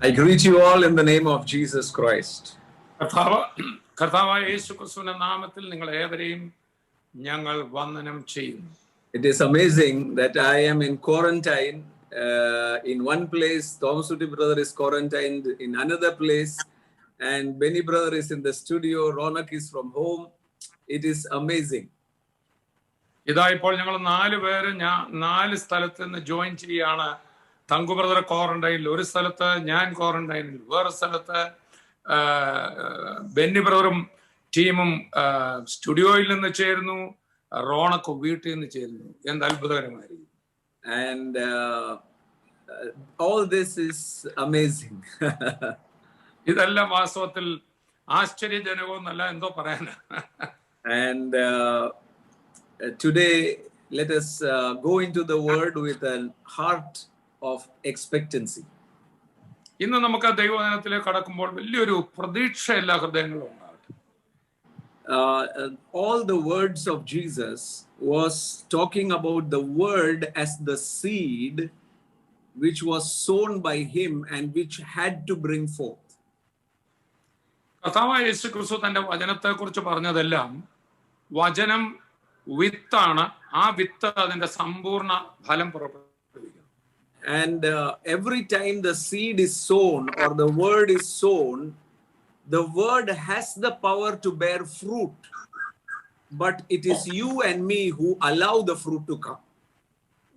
I greet you all in the name of Jesus Christ. കർത്താവായ യേശുക്രിസ്തുവിന്റെ നാമത്തിൽ നിങ്ങൾ ഏവരെയും ഞങ്ങൾ വന്ദനം ചെയ്യുന്നു. It is amazing that I am in quarantine in one place. Thomas Uti brother is quarantined in another place, and Benny brother is in the studio. Ronak is from home. It is amazing. ഇതാ ഇപ്പോൾ ഞങ്ങൾ 4 പേര് 4 സ്ഥലത്ത് നിന്ന് join ചെയ്യാണ്. Thanku brother ക്വാറന്റൈനിൽ, ഒരു സ്ഥലത്ത് ഞാൻ ക്വാറന്റൈനിൽ, വേറെ സ്ഥലത്ത് ബെന്നി ബ്രദറും ടീമും സ്റ്റുഡിയോയിൽ നിന്ന് ചേരുന്നു, റോണക്ക് വീട്ടിൽ നിന്ന് ചേരുന്നു. എന്ത് അത്ഭുതകരമായിരിക്കും. And all this is amazing. ഇതെല്ലാം വാസ്തവത്തിൽ ആശ്ചര്യജനകമെന്നല്ല, എന്തോ പറയാനാ. And today let us go into the word with a heart of expectancy. ഇന്ന് നമുക്ക് ദൈവവചനത്തിലേക്ക് കടക്കുമ്പോൾ വലിയൊരു പ്രതീക്ഷ എല്ലാ ഹൃദയങ്ങളിലും ഉണ്ടാകട്ടെ. All the words of Jesus was talking about the word as the seed which was sown by him and which had to bring forth. കർത്താവായ യേശുക്രിസ്തു തന്റെ വചനത്തെ കുറിച്ച് പറഞ്ഞതെല്ലാം വചനം വിത്താണ്, ആ വിത്ത് അതിന്റെ സമ്പൂർണ്ണ ഫലം പുറപ്പെടുവിക്കുന്നു. And every time the seed is sown or the word is sown, the word has the power to bear fruit, but it is you and me who allow the fruit to come.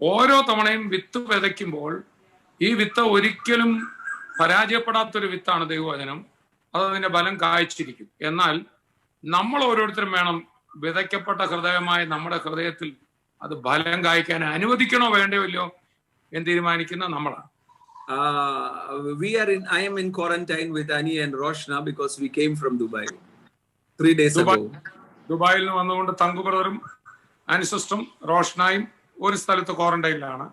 ഓരോ തവണയും വിത്ത് വിതയ്ക്കുമ്പോൾ ഈ വിത്ത് ഒരിക്കലും പരാജയപ്പെടാത്തൊരു വിത്താണ് ദൈവവചനം. അത് അതിന്റെ ഫലം കായ്ച്ചിരിക്കും. എന്നാൽ നമ്മൾ ഓരോരുത്തരും വേണം വിതയ്ക്കപ്പെട്ട ഹൃദയമായ നമ്മുടെ ഹൃദയത്തിൽ അത് ഫലം കായ്ക്കാൻ അനുവദിക്കണോ വേണ്ടയോ ഇല്ലയോ എന്ന് തീരുമാനിക്കുന്ന നമ്മളാണ്. I am in quarantine with Annie and Roshna because we came from Dubai 3 days ago. ദുബായിൽ നിന്ന് വന്നുകൊണ്ട് തങ്കു ബ്രദറും ആനി സിസ്റ്ററും റോഷ്നയും ഒരു സ്ഥലത്ത് ക്വാറന്റൈനിലാണ്.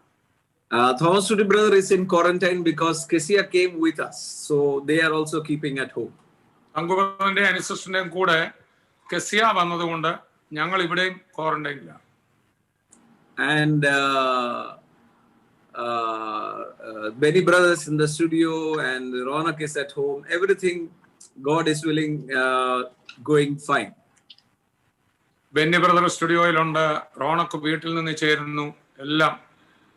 Thomas Uti brother is in quarantine because Kesia came with us, so they are also keeping at home. Thanku ബ്രദറിന്റെ Annie സിസ്റ്ററിന്റെയും കൂടെ കെസിയ വന്നതുകൊണ്ട് ഞങ്ങൾ ഇവിടെയും ക്വാറന്റൈനിലാണ്. And Benny brothers in the studio and Ronak is at home. Everything, God is willing, going fine. Benny brother സ്റ്റുഡിയോയിലുണ്ട്, റോണക്ക് വീട്ടിൽ നിന്ന് ചേരുന്നു. എല്ലാം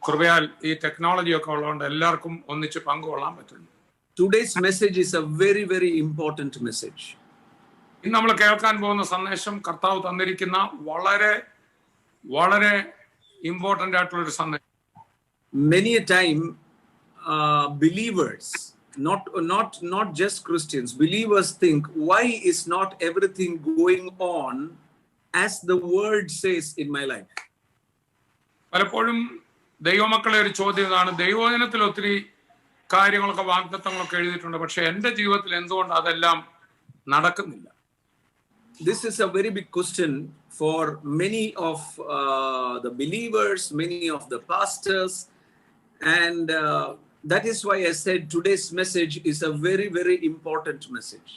കൃപയാൽ ഈ ടെക്നോളജി ഒക്കെ ഉള്ളതുകൊണ്ട് എല്ലാവർക്കും ഒന്നിച്ച് പങ്കുകൊള്ളാൻ പറ്റുന്നു. Today's message is a very, very important message. ഇന്ന് നമ്മൾ കേൾക്കാൻ പോകുന്ന സന്ദേശം കർത്താവ് തന്നിരിക്കുന്ന വളരെ വളരെ ഇമ്പോർട്ടന്റ് ആയിട്ടുള്ള ഒരു സന്ദേശം. Many a time believers, not just Christians, believers think, why is not everything going on as the word says in my life? പലപ്പോഴും ദൈവമക്കളെ ഒരു ചോദ്യം ഇതാണ്, ദൈവവചനത്തിൽ ഒത്തിരി കാര്യങ്ങളൊക്കെ വാഗ്ദത്തങ്ങളൊക്കെ എഴുതിയിട്ടുണ്ട്, പക്ഷെ എൻ്റെ ജീവിതത്തിൽ എന്തുകൊണ്ട് അതെല്ലാം നടക്കുന്നില്ല? This is a very big question for many of the believers, many of the pastors, and that is why I said today's message is a very, very important message.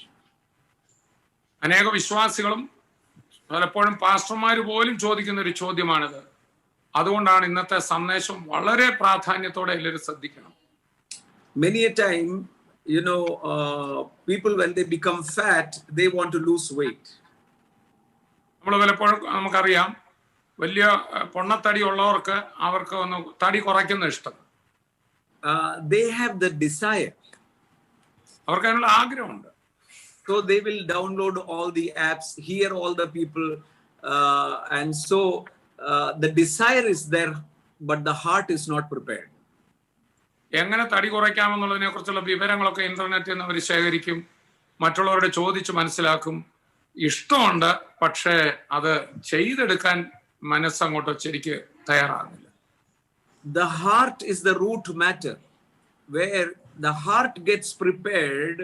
അനേക വിശ്വാസികളും പലപ്പോഴും പാസ്റ്റർമാർ പോലും ചോദിക്കുന്ന ഒരു ചോദ്യമാണിത്. അതുകൊണ്ടാണ് ഇന്നത്തെ സന്ദേശം വളരെ പ്രാധാന്യത്തോടെ എല്ലാവരും ശ്രദ്ധിക്കണം. Many a time, people when they become fat, they want to lose weight. നമ്മൾ പലപ്പോഴും നമുക്കറിയാം, വലിയ പൊണ്ണത്തടി ഉള്ളവർക്ക് അവർക്ക് ഒന്ന് തടി കുറയ്ക്കുന്ന ഇഷ്ടം. They have the desire. അവർക്ക് അതിനുള്ള ആഗ്രഹമുണ്ട്. So they will download all the apps, hear all the people, and so the desire is there, but the heart is not prepared. എങ്ങനെ തടി കുറയ്ക്കാമെന്നുള്ളതിനെ കുറിച്ചുള്ള വിവരങ്ങളൊക്കെ ഇന്റർനെറ്റിൽ നിന്ന് അവർ ശേഖരിക്കും, മറ്റുള്ളവരോട് ചോദിച്ച് മനസ്സിലാക്കും. ഇഷ്ടമുണ്ട്, പക്ഷേ അത് ചെയ്തെടുക്കാൻ മനസ്സങ്ങോട്ട് ശരിക്ക് തയ്യാറാകുന്നില്ല. The heart is the root matter. Where the heart gets prepared,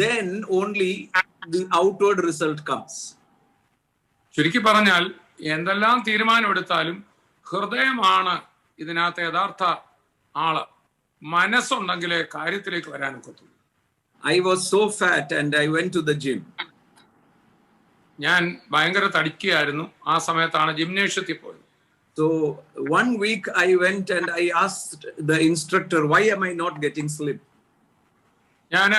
then only the outward result comes. ചുരുക്കി പറഞ്ഞാൽ എന്തെല്ലാം തീരുമാനമെടുത്താലും ഹൃദയമാണ് ഇതിനകത്ത് യഥാർത്ഥ ആള്. മനസ്സുണ്ടെങ്കിലേ കാര്യത്തിലേക്ക് വരാൻ ഒക്കത്തുള്ളൂ. I was so fat and I went to the gym. ഞാൻ ഭയങ്കര തടിക്കുകയായിരുന്നു. ആ സമയത്താണ് ജിംനേഷ്യത്തിൽ പോയത്. So 1 week I went and I asked the instructor, why am I not getting slim? ഞാൻ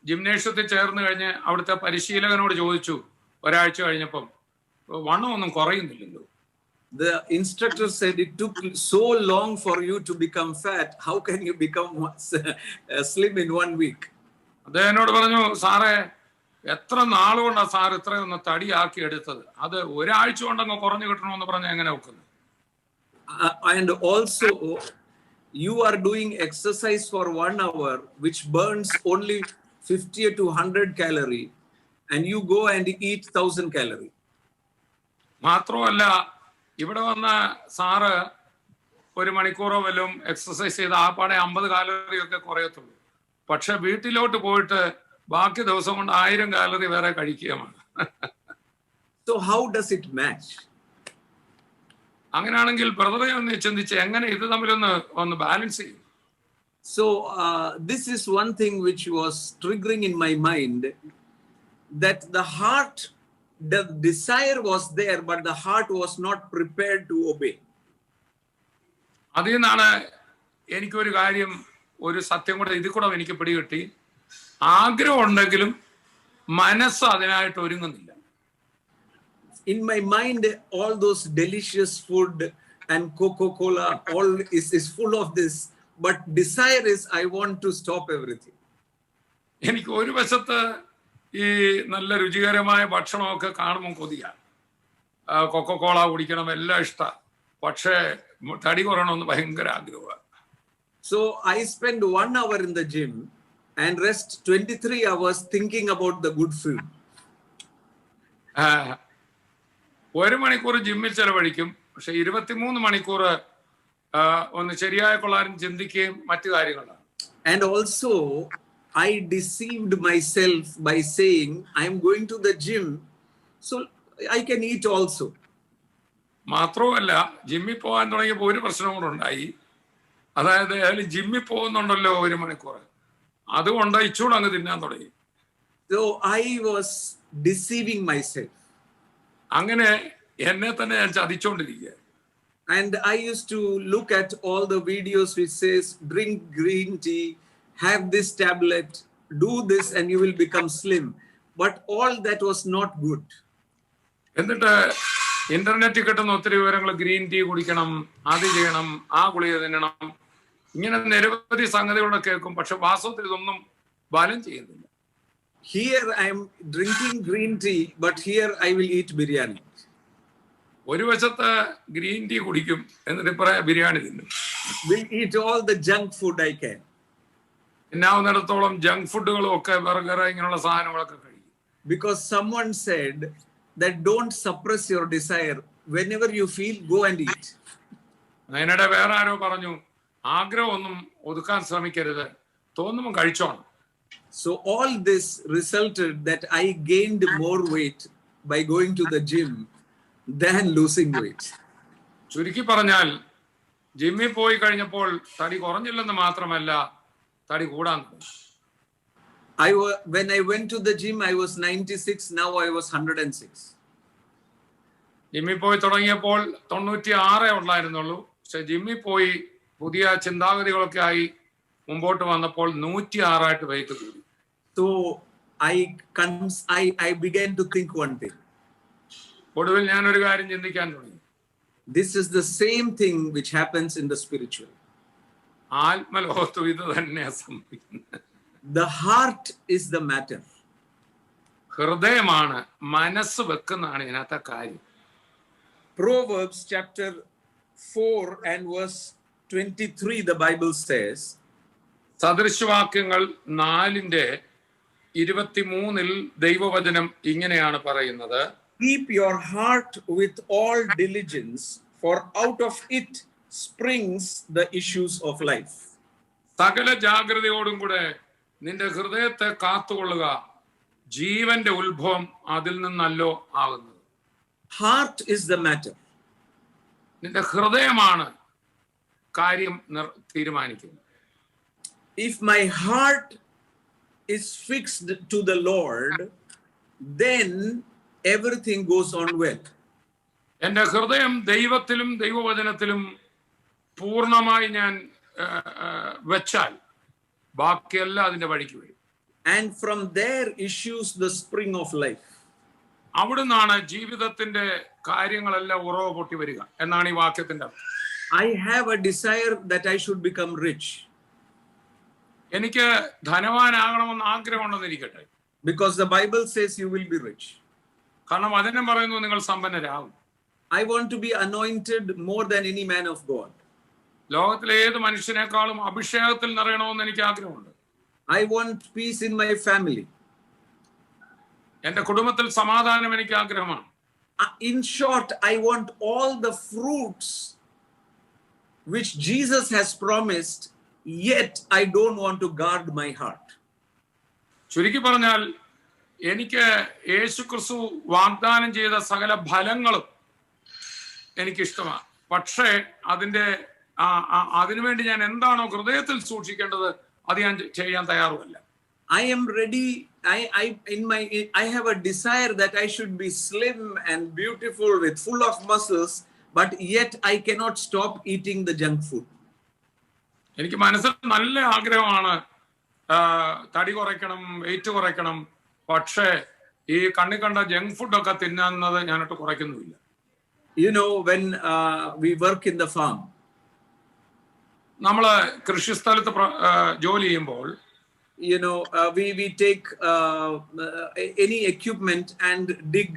ജിംനേഷ്യത്തിൽ ചേർന്ന് കഴിഞ്ഞ് അവിടുത്തെ പരിശീലകനോട് ചോദിച്ചു ഒരാഴ്ച കഴിഞ്ഞപ്പം, വണ്ണമൊന്നും കുറയുന്നില്ലല്ലോ. The instructor said, it took so long for you to become fat. How can you become slim in 1 week? അദ്ദേഹം എന്നോട് പറഞ്ഞു, സാറേ എത്ര നാളുകൊണ്ടാണ് സാർ ഇത്രയൊന്ന് തടിയാക്കി എടുത്തത്, അത് ഒരാഴ്ച കൊണ്ടങ്ങ് കുറഞ്ഞു കിട്ടണമെന്ന് പറഞ്ഞ എങ്ങനെ നോക്കുന്നത്? And also you are doing exercise for 1 hour which burns only 50 to 100 calorie, and you go and eat 1000 calorie. മാത്രമല്ല, ഇവിടെ വന്ന സാറ് 1 മണിക്കൂറോ വല്ലതും എക്സസൈസ് ചെയ്ത് ആ പാടെ 50 കാലറിയൊക്കെ കുറയത്തുള്ളൂ. പക്ഷെ വീട്ടിലോട്ട് പോയിട്ട് ബാക്കി ദിവസം കൊണ്ട് 1000 കാലറി വേറെ കഴിക്കുകയാണ്. So how does it match? അങ്ങനെയാണെങ്കിൽ ബ്രദറെ ഒന്ന് ചിന്തിച്ച് എങ്ങനെ ഇത് തമ്മിലൊന്ന് ബാലൻസ് ചെയ്യും? So this is one thing which was triggering in my mind, that the heart, the desire was there, but the heart was not prepared to obey. അതിൽ നിന്നാണ് എനിക്കൊരു കാര്യം, ഒരു സത്യം കൂടെ ഇതിൽ കൂടെ എനിക്ക് പിടികിട്ടി. ആഗ്രഹം ഉണ്ടെങ്കിലും മനസ്സ് അതിനായിട്ട് ഒരുങ്ങുന്നില്ല. In my mind, all those delicious food and Coca-Cola, all is full of this, but desire is, I want to stop everything. എനിക്ക് ഒരു വശത്ത് ഈ നല്ല രുചികരമായ ഭക്ഷണമൊക്കെ കാണുമ്പോൾ കൊതിയാണ്, കൊക്കക്കോള കുടിക്കണം, എല്ലാം ഇഷ്ടമാണ്. പക്ഷേ തടി കുറയണമെന്ന് ഭയങ്കര ആഗ്രഹമാണ്. So I spend 1 hour in the gym and rest 23 hours thinking about the good food. 1 മണിക്കൂർ ജിമ്മിൽ ചെലവഴിക്കും, പക്ഷെ 23 മണിക്കൂർ ഒന്ന് ശരിയായ കൊള്ളാനും ചിന്തിക്കുകയും മറ്റു കാര്യങ്ങളാണ്. And also I deceived myself by saying I am going to the gym, so I can eat also. മാത്രമല്ല, ജിമ്മിൽ പോകാൻ തുടങ്ങിയപ്പോൾ ഒരു പ്രശ്നം കൂടെ ഉണ്ടായി. അതായത് ജിമ്മിൽ പോകുന്നുണ്ടല്ലോ 1 മണിക്കൂർ, അതുകൊണ്ട് ഇച്ചൂടെ അങ്ങ് തിന്നാൻ തുടങ്ങി. So I was deceiving myself. അങ്ങനെ എന്നെ തന്നെ ഞാൻ ചതിച്ചോണ്ടിരിക്കുക. And I used to look at all the videos which says drink green tea, have this tablet, do this and you will become slim. But all that was not good. എന്നിട്ട് ഇന്റർനെറ്റിൽ കിട്ടുന്ന ഒത്തിരി വിവരങ്ങൾ, green tea കുടിക്കണം, അത് ചെയ്യണം, ആ ഗുളിക തിന്നണം, ഇങ്ങനെ നിരവധി സംഗതികളൊക്കെ കേൾക്കും. പക്ഷെ വാസ്തവത്തിൽ ഇതൊന്നും ബലം ചെയ്യുന്നില്ല. Here I am drinking green tea, but here I will eat biryani. ഒരു വശത്ത് ഗ്രീൻ ടീ കുടിക്കും, എന്നിട്ട് ബിരിയാണി തിന്നും. Will eat all the junk food I can. എന്നാവുന്നിടത്തോളം ജങ്ക് ഫുഡുകളും ഒക്കെ, ബർഗർ, ഇങ്ങനെയുള്ള സാധനങ്ങളൊക്കെ കഴിക്കും. Because someone said that don't suppress your desire. Whenever you feel, go and eat. അതിനിടെ വേറെ ആരോ പറഞ്ഞു, ആഗ്രഹമൊന്നും ഒതുക്കാൻ ശ്രമിക്കരുത്, തോന്നുമ്പോൾ കഴിച്ചോണം. So all this resulted that I gained more weight by going to the gym than losing weight. ചുരുക്കി പറഞ്ഞാൽ, ജിമ്മിൽ പോയി കഴിഞ്ഞപ്പോൾ തടി കുറഞ്ഞില്ലെന്ന് മാത്രമല്ല, തടി കൂടാൻ തുടങ്ങി. When I went to the gym, I was 96. Now I was 106. ജിമ്മിൽ പോയി തുടങ്ങിയപ്പോൾ 96 ഉണ്ടായിരുന്നുള്ളൂ. പക്ഷെ ജിമ്മിൽ പോയി പുതിയ ചിന്താഗതികളൊക്കെ ആയി മുമ്പോട്ട് വന്നപ്പോൾ 106 ആയിട്ട് വെയിറ്റ് കൂടി. So I began to think one thing. ഒടുവിൽ ഞാൻ ഒരു കാര്യം ചിന്തിക്കാൻ തുടങ്ങി. This is the same thing which happens in the spiritual. ആത്മലോകത്തും ഇത് തന്നെ സംഭവിക്കുന്നത്. The heart is the matter. ഹൃദയമാണ്, മനസ്സ് വെക്കുന്നതാണ് ഇതിനകത്തെ കാര്യം. Proverbs chapter 4 and verse 23, the Bible says, സദൃശവാക്യങ്ങൾ 4:23 ദൈവവചനം ഇങ്ങനെയാണ് പറയുന്നത്: Keep your heart with all diligence, for out of it springs the issues of life. സകല ജാഗ്രതയോടും കൂടെ നിന്റെ ഹൃദയത്തെ കാത്തുകൊള്ളുക, ജീവന്റെ ഉത്ഭവം അതിൽ നിന്നല്ലോ ആകുന്നത്. Heart is the matter. നിന്റെ ഹൃദയമാണ് കാര്യം തീരുമാനിക്കുന്നത്. If my heart is fixed to the Lord, then everything goes on well. എന്റെ ഹൃദയം ദൈവത്തിലും ദൈവവചനത്തിലും പൂർണ്ണമായി ഞാൻ വെച്ചാൽ ബാക്കിയെല്ലാം അതിന്റെ വഴിക്ക് വരും. and from there issues the spring of life. അവിടുന്നാണ് ജീവിതത്തിന്റെ കാര്യങ്ങളെല്ലാം ഉറവ പൊട്ടി വരിക എന്നാണ് ഈ വാക്യത്തിന്റെ അർത്ഥം. I have a desire that I should become rich. എനിക്ക് ധനവാനാകണമെന്ന് ആഗ്രഹമുണ്ടെന്നിരിക്കട്ടെ. Because the Bible says you will be rich. കാരണം വചനം പറയുന്നു നിങ്ങൾ സമ്പന്നരാകും. I want to be anointed more than any man of God. ലോകത്തിലെ ഏത് മനുഷ്യനേക്കാളും അഭിഷേകത്തിൽ നിറയണമെന്ന് എനിക്ക് ആഗ്രഹമുണ്ട്. I want peace in my family. എന്റെ കുടുംബത്തിൽ സമാധാനം എനിക്ക് ആഗ്രഹമാണ്. In short, I want all the fruits which Jesus has promised, yet I don't want to guard my heart. ചുരുക്കി പറഞ്ഞാൽ എനിക്ക് യേശുക്രിസ്തു വാഗ്ദാനം ചെയ്ത സകല ഫലങ്ങളും എനിക്കിഷ്ടമാണ്. പക്ഷേ അതിനുവേണ്ടി ഞാൻ എന്താണോ ഹൃദയത്തിൽ സൂക്ഷിക്കേണ്ടത് അത് ഞാൻ ചെയ്യാൻ തയ്യാറുമല്ല. I am ready. I have a desire that I should be slim and beautiful with full of muscles, but yet I cannot stop eating the junk food. എനിക്ക് മനസ്സിൽ നല്ല ആഗ്രഹമാണ് തടി കുറയ്ക്കണം, വെയിറ്റ് കുറയ്ക്കണം. പക്ഷേ ഈ കണ്ണി കണ്ട ജങ്ക് ഫുഡൊക്കെ തിന്നുന്നത് ഞാനൊട്ട് കുറയ്ക്കുന്നുമില്ല. You know, when we work in the farm, നമ്മള് കൃഷിസ്ഥലത്ത് ജോലി ചെയ്യുമ്പോൾ, you know, we take any equipment and dig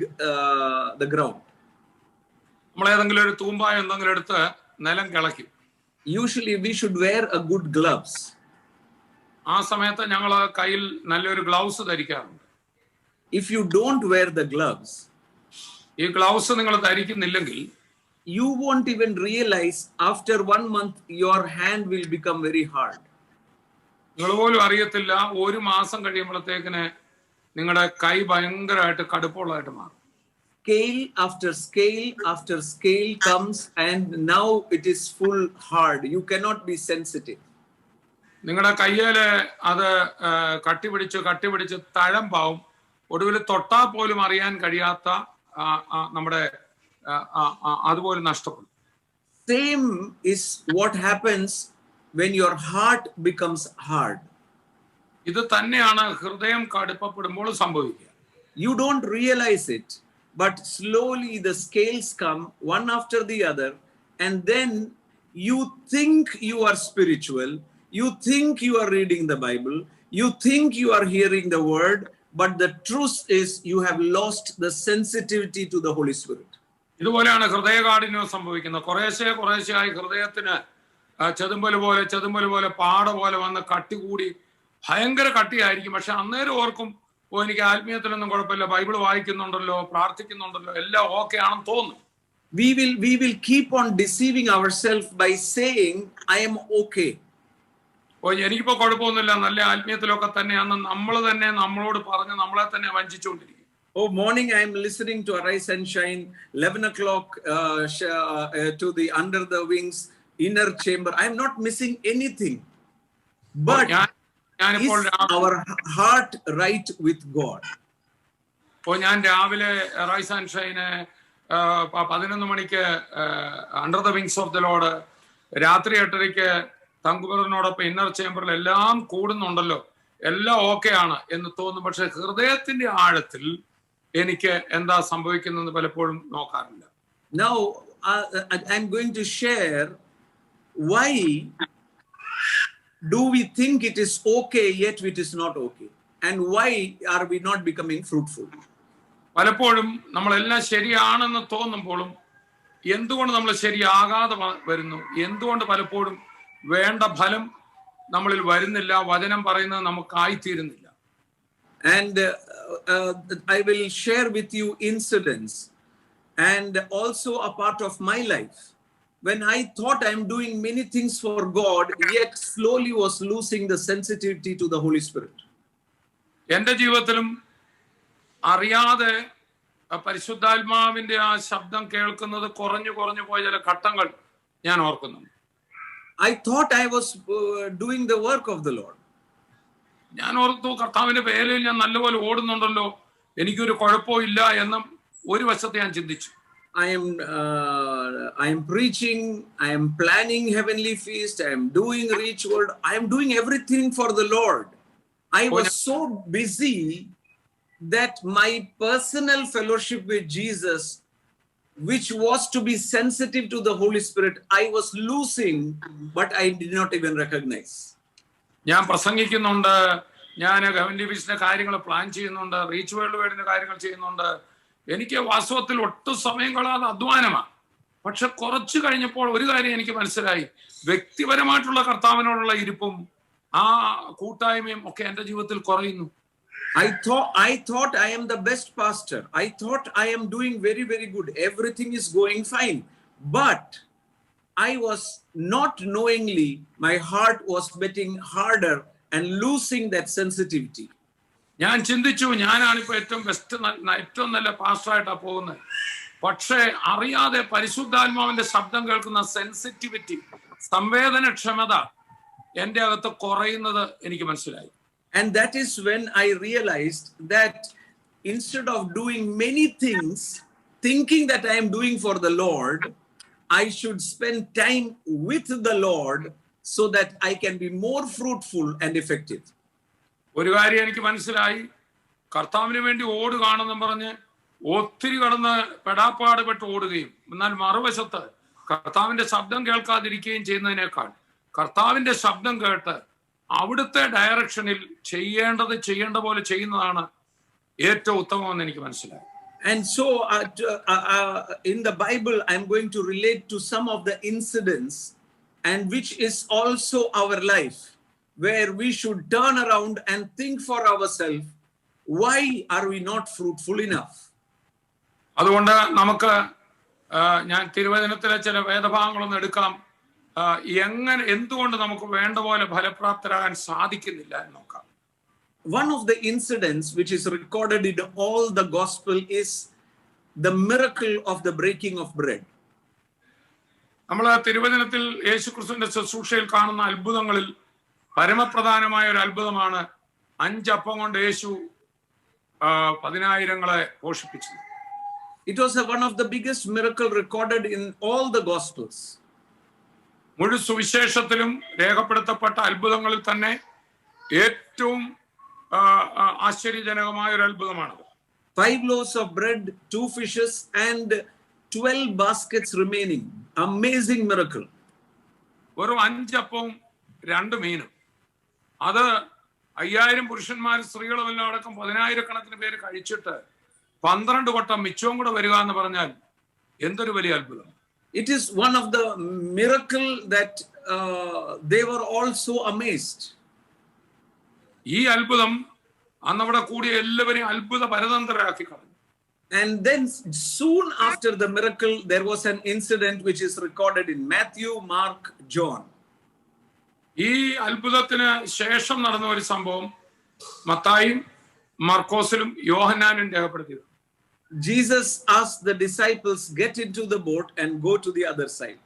the ground. നമ്മൾ ഏതെങ്കിലും ഒരു തൂമ്പായ എന്തെങ്കിലും എടുത്ത് നിലം കിളയ്ക്കും. Usually we should wear a good gloves. ആ സമയത്ത് ഞങ്ങൾ കയ്യിൽ നല്ലൊരു ഗ്ലൗസ് ധരിക്കാറുണ്ട്. If you don't wear the gloves, ഈ ഗ്ലൗസ് നിങ്ങൾ ധരിക്കുന്നില്ലെങ്കിൽ you won't even realize after 1 month your hand will become very hard. നിങ്ങൾ പോലും അറിയത്തില്ല, ഒരു മാസം കഴിയുമ്പോഴത്തേക്കിന് നിങ്ങളുടെ കൈ ഭയങ്കരമായിട്ട് കടുപ്പമുള്ളതായിട്ട് മാറും. Scale after scale after scale comes and now it is full hard. You cannot be sensitive. നിങ്ങളുടെ കയ്യില് അത് കട്ടിപിടിച്ച് തഴമ്പാവും. ഒടുവിൽ തൊട്ടാ പോലും അറിയാൻ കഴിയാത്ത നമ്മുടെ അതുപോലെ നഷ്ടപ്പെടും. Same is what happens when your heart becomes hard. ഇത് തന്നെയാണ് ഹൃദയം കടുപ്പപ്പെടുമ്പോൾ സംഭവിക്കുക. You don't realize it, but slowly the scales come one after the other, and then you think you are spiritual, you think you are reading the Bible, you think you are hearing the word, but the truth is you have lost the sensitivity to the Holy Spirit. ഇതുപോലെയാണ് ഹൃദയകാഠിന്യം സംഭവിക്കുന്നത്. കുറേശ്ശെയായി ഹൃദയത്തിന് ചെതുമ്പല് പോലെ പാട പോലെ വന്ന് കട്ടി കൂടി ഭയങ്കര കട്ടിയായിരിക്കും. പക്ഷെ അന്നേരം ഓർക്കും, എനിക്ക് ആത്മീയത്തിലൊന്നും കുഴപ്പമില്ല, ബൈബിൾ വായിക്കുന്നുണ്ടല്ലോ, പ്രാർത്ഥിക്കുന്നുണ്ടല്ലോ, എല്ലാം ഓക്കെ ആണെന്ന് തോന്നും. We will keep on deceiving ourselves by saying I am okay. എനിക്കിപ്പോ കുഴപ്പമൊന്നുമില്ല, നല്ല ആത്മീയത്തിലൊക്കെ തന്നെയാണെന്ന് നമ്മൾ തന്നെ നമ്മളോട് പറഞ്ഞ് നമ്മളെ തന്നെ വഞ്ചിച്ചുകൊണ്ടിരിക്കും. Oh, morning I am listening to Arise and Shine, 11 o'clock to the Under the Wings inner chamber. I am not missing anything. But is our heart right with God? ഞാൻ രാവിലെ റൈസ് ആൻഡ് ഷൈന് 11 മണിക്ക് under the wings of the Lord, രാത്രി 8:30 തങ്കുബറിനോടൊപ്പം inner ചേംബറിൽ എല്ലാം കൂടുന്നുണ്ടല്ലോ, എല്ലാം okay ആണ് എന്ന് തോന്നും. പക്ഷെ ഹൃദയത്തിന്റെ ആഴത്തിൽ എനിക്ക് എന്താ സംഭവിക്കുന്നത് പലപ്പോഴും നോക്കാറില്ല. Now I'm going to share why do we think it is okay yet it is not okay, and why are we not becoming fruitful? പലപ്പോഴും നമ്മളെല്ലാം ശരിയാണെന്ന് തോന്നുമ്പോഴും എന്തുകൊണ്ട് നമ്മൾ ശരിയാകാതെ വരുന്നു, എന്തുകൊണ്ട് പലപ്പോഴും വേണ്ട ഫലം നമ്മളിൽ വരുന്നില്ല, വചനം പറയുന്നത് നമുക്കായിത്തീരുന്നില്ല. And I will share with you incidents and also a part of my life when I thought I am doing many things for God, yet slowly was losing the sensitivity to the Holy Spirit. എൻ്റെ ജീവിതത്തിലും അറിയാതെ പരിശുദ്ധാത്മാവിന്റെ ആ ശബ്ദം കേൾക്കുന്നത് കുറഞ്ഞു പോയ ചില ഘട്ടങ്ങൾ ഞാൻ ഓർക്കുന്നു. I thought I was doing the work of the Lord. ഞാൻ ഓർത്തു, കർത്താവിന്റെ പേരിൽ ഞാൻ നല്ലപോലെ ഓടുന്നുണ്ടല്ലോ, എനിക്കൊരു കുഴപ്പവും ഇല്ല എന്നും ഒരു വശത്തെ ഞാൻ ചിന്തിച്ചു. I am preaching, I am planning heavenly feast, I am doing reach world, I am doing everything for the Lord. I was so busy that my personal fellowship with Jesus, which was to be sensitive to the Holy Spirit, I was losing, but I did not even recognize. ഞാൻ പ്രസംഗിക്കുന്നുണ്ട്, ഞാൻ ഗവൺ ഡിവിഷന്റെ കാര്യങ്ങൾ plan ചെയ്യുന്നുണ്ട്, reach world വൈഡിന്റെ കാര്യങ്ങൾ ചെയ്യുന്നുണ്ട്. എനിക്ക് വാസ്തവത്തിൽ ഒട്ടും സമയം കളയാതെ അധ്വാനമാണ്. പക്ഷെ കുറച്ചു കഴിഞ്ഞപ്പോൾ ഒരു കാര്യം എനിക്ക് മനസ്സിലായി, വ്യക്തിപരമായിട്ടുള്ള കർത്താവിനോടുള്ള ഇരിപ്പും ആ കൂട്ടായ്മയും ഒക്കെ എന്റെ ജീവിതത്തിൽ കുറയുന്നു. I thought I am the best pastor. I thought I am doing very, very good. Everything is going fine. But I was not knowingly, my heart was beating harder and losing that sensitivity. ഞാൻ ചിന്തിച്ചു, ഞാനാണിപ്പോ ഏറ്റവും നല്ല പാസ്റ്ററായിട്ടാണ് പോകുന്നത്. പക്ഷേ അറിയാതെ പരിശുദ്ധാത്മാവിന്റെ ശബ്ദം കേൾക്കുന്ന സെൻസിറ്റിവിറ്റി, സംവേദനക്ഷമത എന്റെ അകത്ത് കുറയുന്നത് എനിക്ക് മനസ്സിലായി. And that is when I realized that instead of doing many things, thinking that I am doing for the Lord, I should spend time with the Lord so that I can be more fruitful and effective. ഒരു കാര്യം എനിക്ക് മനസ്സിലായി, കർത്താവിന് വേണ്ടി ഓടുകയാണെന്നും പറഞ്ഞ് ഒത്തിരി കടന്ന് പെടാപ്പാടുപെട്ട് ഓടുകയും എന്നാൽ മറുവശത്ത് കർത്താവിന്റെ ശബ്ദം കേൾക്കാതിരിക്കുകയും ചെയ്യുന്നതിനേക്കാൾ കർത്താവിന്റെ ശബ്ദം കേട്ട് അവിടുത്തെ ഡയറക്ഷനിൽ ചെയ്യേണ്ട പോലെ ചെയ്യുന്നതാണ് ഏറ്റവും ഉത്തമമെന്ന് എനിക്ക് മനസ്സിലായി. And so in the Bible, I'm going to relate to some of the incidents, and which is also our life, where we should turn around and think for ourselves, why are we not fruitful enough? അതുകൊണ്ട് നമുക്ക് ഞാൻ തിരുവചനത്തിലെ ചില വേദഭാഗങ്ങളൊന്നും എടുക്കാം. എന്തുകൊണ്ട് നമുക്ക് വേണ്ട പോലെ ഫലപ്രാപ്തരാകാൻ സാധിക്കുന്നില്ല എന്ന് നോക്കാം. One of the incidents which is recorded in all the gospel is the miracle of the breaking of bread. നമ്മൾ തിരുവചനത്തിൽ യേശുക്രിസ്തുവിന്റെ ശുശ്രൂഷയിൽ കാണുന്ന അത്ഭുതങ്ങളിൽ പരമപ്രധാനമായ ഒരു അത്ഭുതമാണ് 5 അപ്പം കൊണ്ട് യേശു 10,000 പോഷിപ്പിച്ചത്. It was one of the biggest miracle recorded in all the gospels. മുഴു സുവിശേഷത്തിലും രേഖപ്പെടുത്തപ്പെട്ട അത്ഭുതങ്ങളിൽ തന്നെ ഏറ്റവും ആശ്ചര്യജനകമായ ഒരു അത്ഭുതമാണത്. 5 loaves of bread, 2 fishes and 12 baskets remaining. Amazing miracle. വെറും 5 അപ്പവും 2 മീനും. അത് 5000 പുരുഷന്മാരും സ്ത്രീകളും എല്ലാം അടക്കം 10,000 പേര് കഴിച്ചിട്ട് 12 വട്ടം മിച്ചവും കൂടെ വരിക എന്ന് പറഞ്ഞാൽ എന്തൊരു വലിയ അത്ഭുതം. It is one of the miracle that they were also amazed. ഈ അത്ഭുതം അന്നവിടെ കൂടിയ എല്ലാവരെയും അത്ഭുത പരതന്ത്രരാക്കി കളഞ്ഞു. And then soon after the miracle, there was an incident which is recorded in Matthew, Mark, John. ഈ അത്ഭുതത്തിന് ശേഷം നടന്ന ഒരു സംഭവം മത്തായിയും മർക്കോസിലും യോഹന്നാനും രേഖപ്പെടുത്തിയത്. Jesus asked the disciples, get into the boat and go to the other side.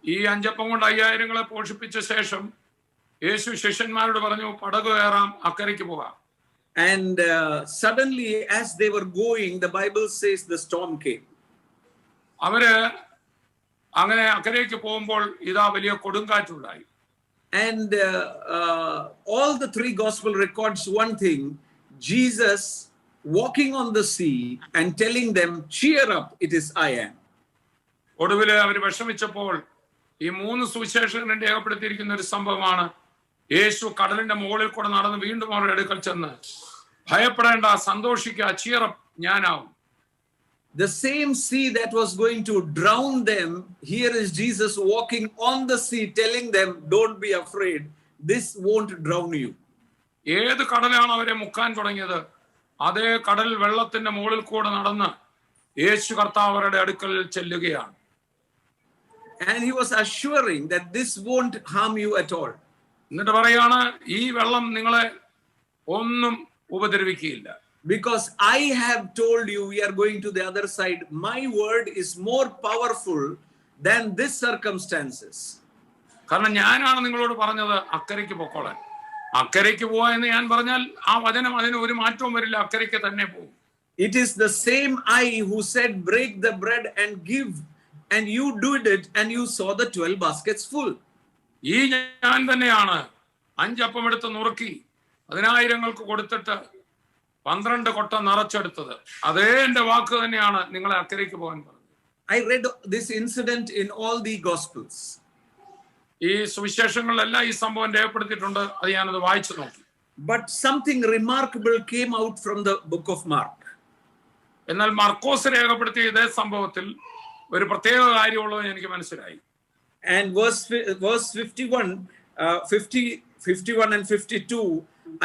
ഈ 5 അപ്പം കൊണ്ട് 5000 പോഷിപ്പിച്ച ശേഷം യേശു ശിഷ്യന്മാരോട് പറഞ്ഞു, പടക് കയറാം, അക്കരയ്ക്ക് പോകാം. And suddenly as they were going, the Bible says the storm came. അവര് അങ്ങനെ അക്കരയ്ക്ക് പോകുമ്പോൾ ഇതാ വലിയ കൊടുങ്കാറ്റുണ്ടായി. And all the 3 gospel records one thing: Jesus walking on the sea and telling them, cheer up, it is I am. ഒടുവില് അവർ വിഷമിച്ചപ്പോൾ ഈ 3 സുവിശേഷകരും രേഖപ്പെടുത്തിയിരിക്കുന്ന ഒരു സംഭവമാണ്, യേശു കടലിന്റെ മുകളിൽ കൂടെ നടന്ന് വീണ്ടും അവരുടെ അടുക്കൽ ചെന്ന്, ഭയപ്പെടേണ്ട, സന്തോഷിക്കുക, cheer up, ഞാനാവും. The same sea that was going to drown them, here is Jesus walking on the sea telling them, don't be afraid, this won't drown you. ഏത് കടലാണ് അവരെ മുക്കാൻ തുടങ്ങിയത്, അതേ കടൽ വെള്ളത്തിന്റെ മുകളിൽ കൂടെ നടന്ന് യേശു കർത്താവ് അവരുടെ അടുക്കൽ ചെല്ലുകയാണ്. And he was assuring that this won't harm you at all. എന്നിട്ട് പറയാണ്, ഈ വെള്ളം നിങ്ങളെ ഒന്നും ഉപദ്രവിക്കുകയില്ല. Because I have told you we are going to the other side. My word is more powerful than these circumstances. കാരണം ഞാനാണ് നിങ്ങളോട് പറഞ്ഞത് അക്കരയ്ക്ക് പൊക്കോളാൻ. അക്കരയ്ക്ക് പോവാ എന്ന് ഞാൻ പറഞ്ഞാൽ ആ വചനം അതിന് ഒരു മാറ്റവും വരില്ല, അക്കരയ്ക്ക് തന്നെ പോകും. It is the same I who said break the bread and give, and you did it and you saw the 12 baskets full. ഈ ഞാൻ തന്നെയാണ് 5 അപ്പം എടുത്ത് നുറുക്കി 10,000-ങ്ങൾക്ക് കൊടുത്തിട്ട് 12 കൊട്ട നിറച്ചെടുത്തത്. അതേ എന്റെ വാക്ക് തന്നെയാണ് നിങ്ങളെ അക്കരയ്ക്ക് പോകാൻ പറഞ്ഞത്. I read this incident in all the Gospels. ഈ സുവിശേഷങ്ങളിലെല്ലാം ഈ സംഭവം രേഖപ്പെടുത്തിയിട്ടുണ്ട്. അത് ഞാനത് വായിച്ചു നോക്കി. But something remarkable came out from the book of Mark. എന്നാൽ മർക്കോസ് രേഖപ്പെടുത്തിയ ഇതേ സംഭവത്തിൽ ഒരു പ്രത്യേക കാര്യമുള്ളത് എനിക്ക് മനസ്സിലായി. And verse 51, 51 and 52,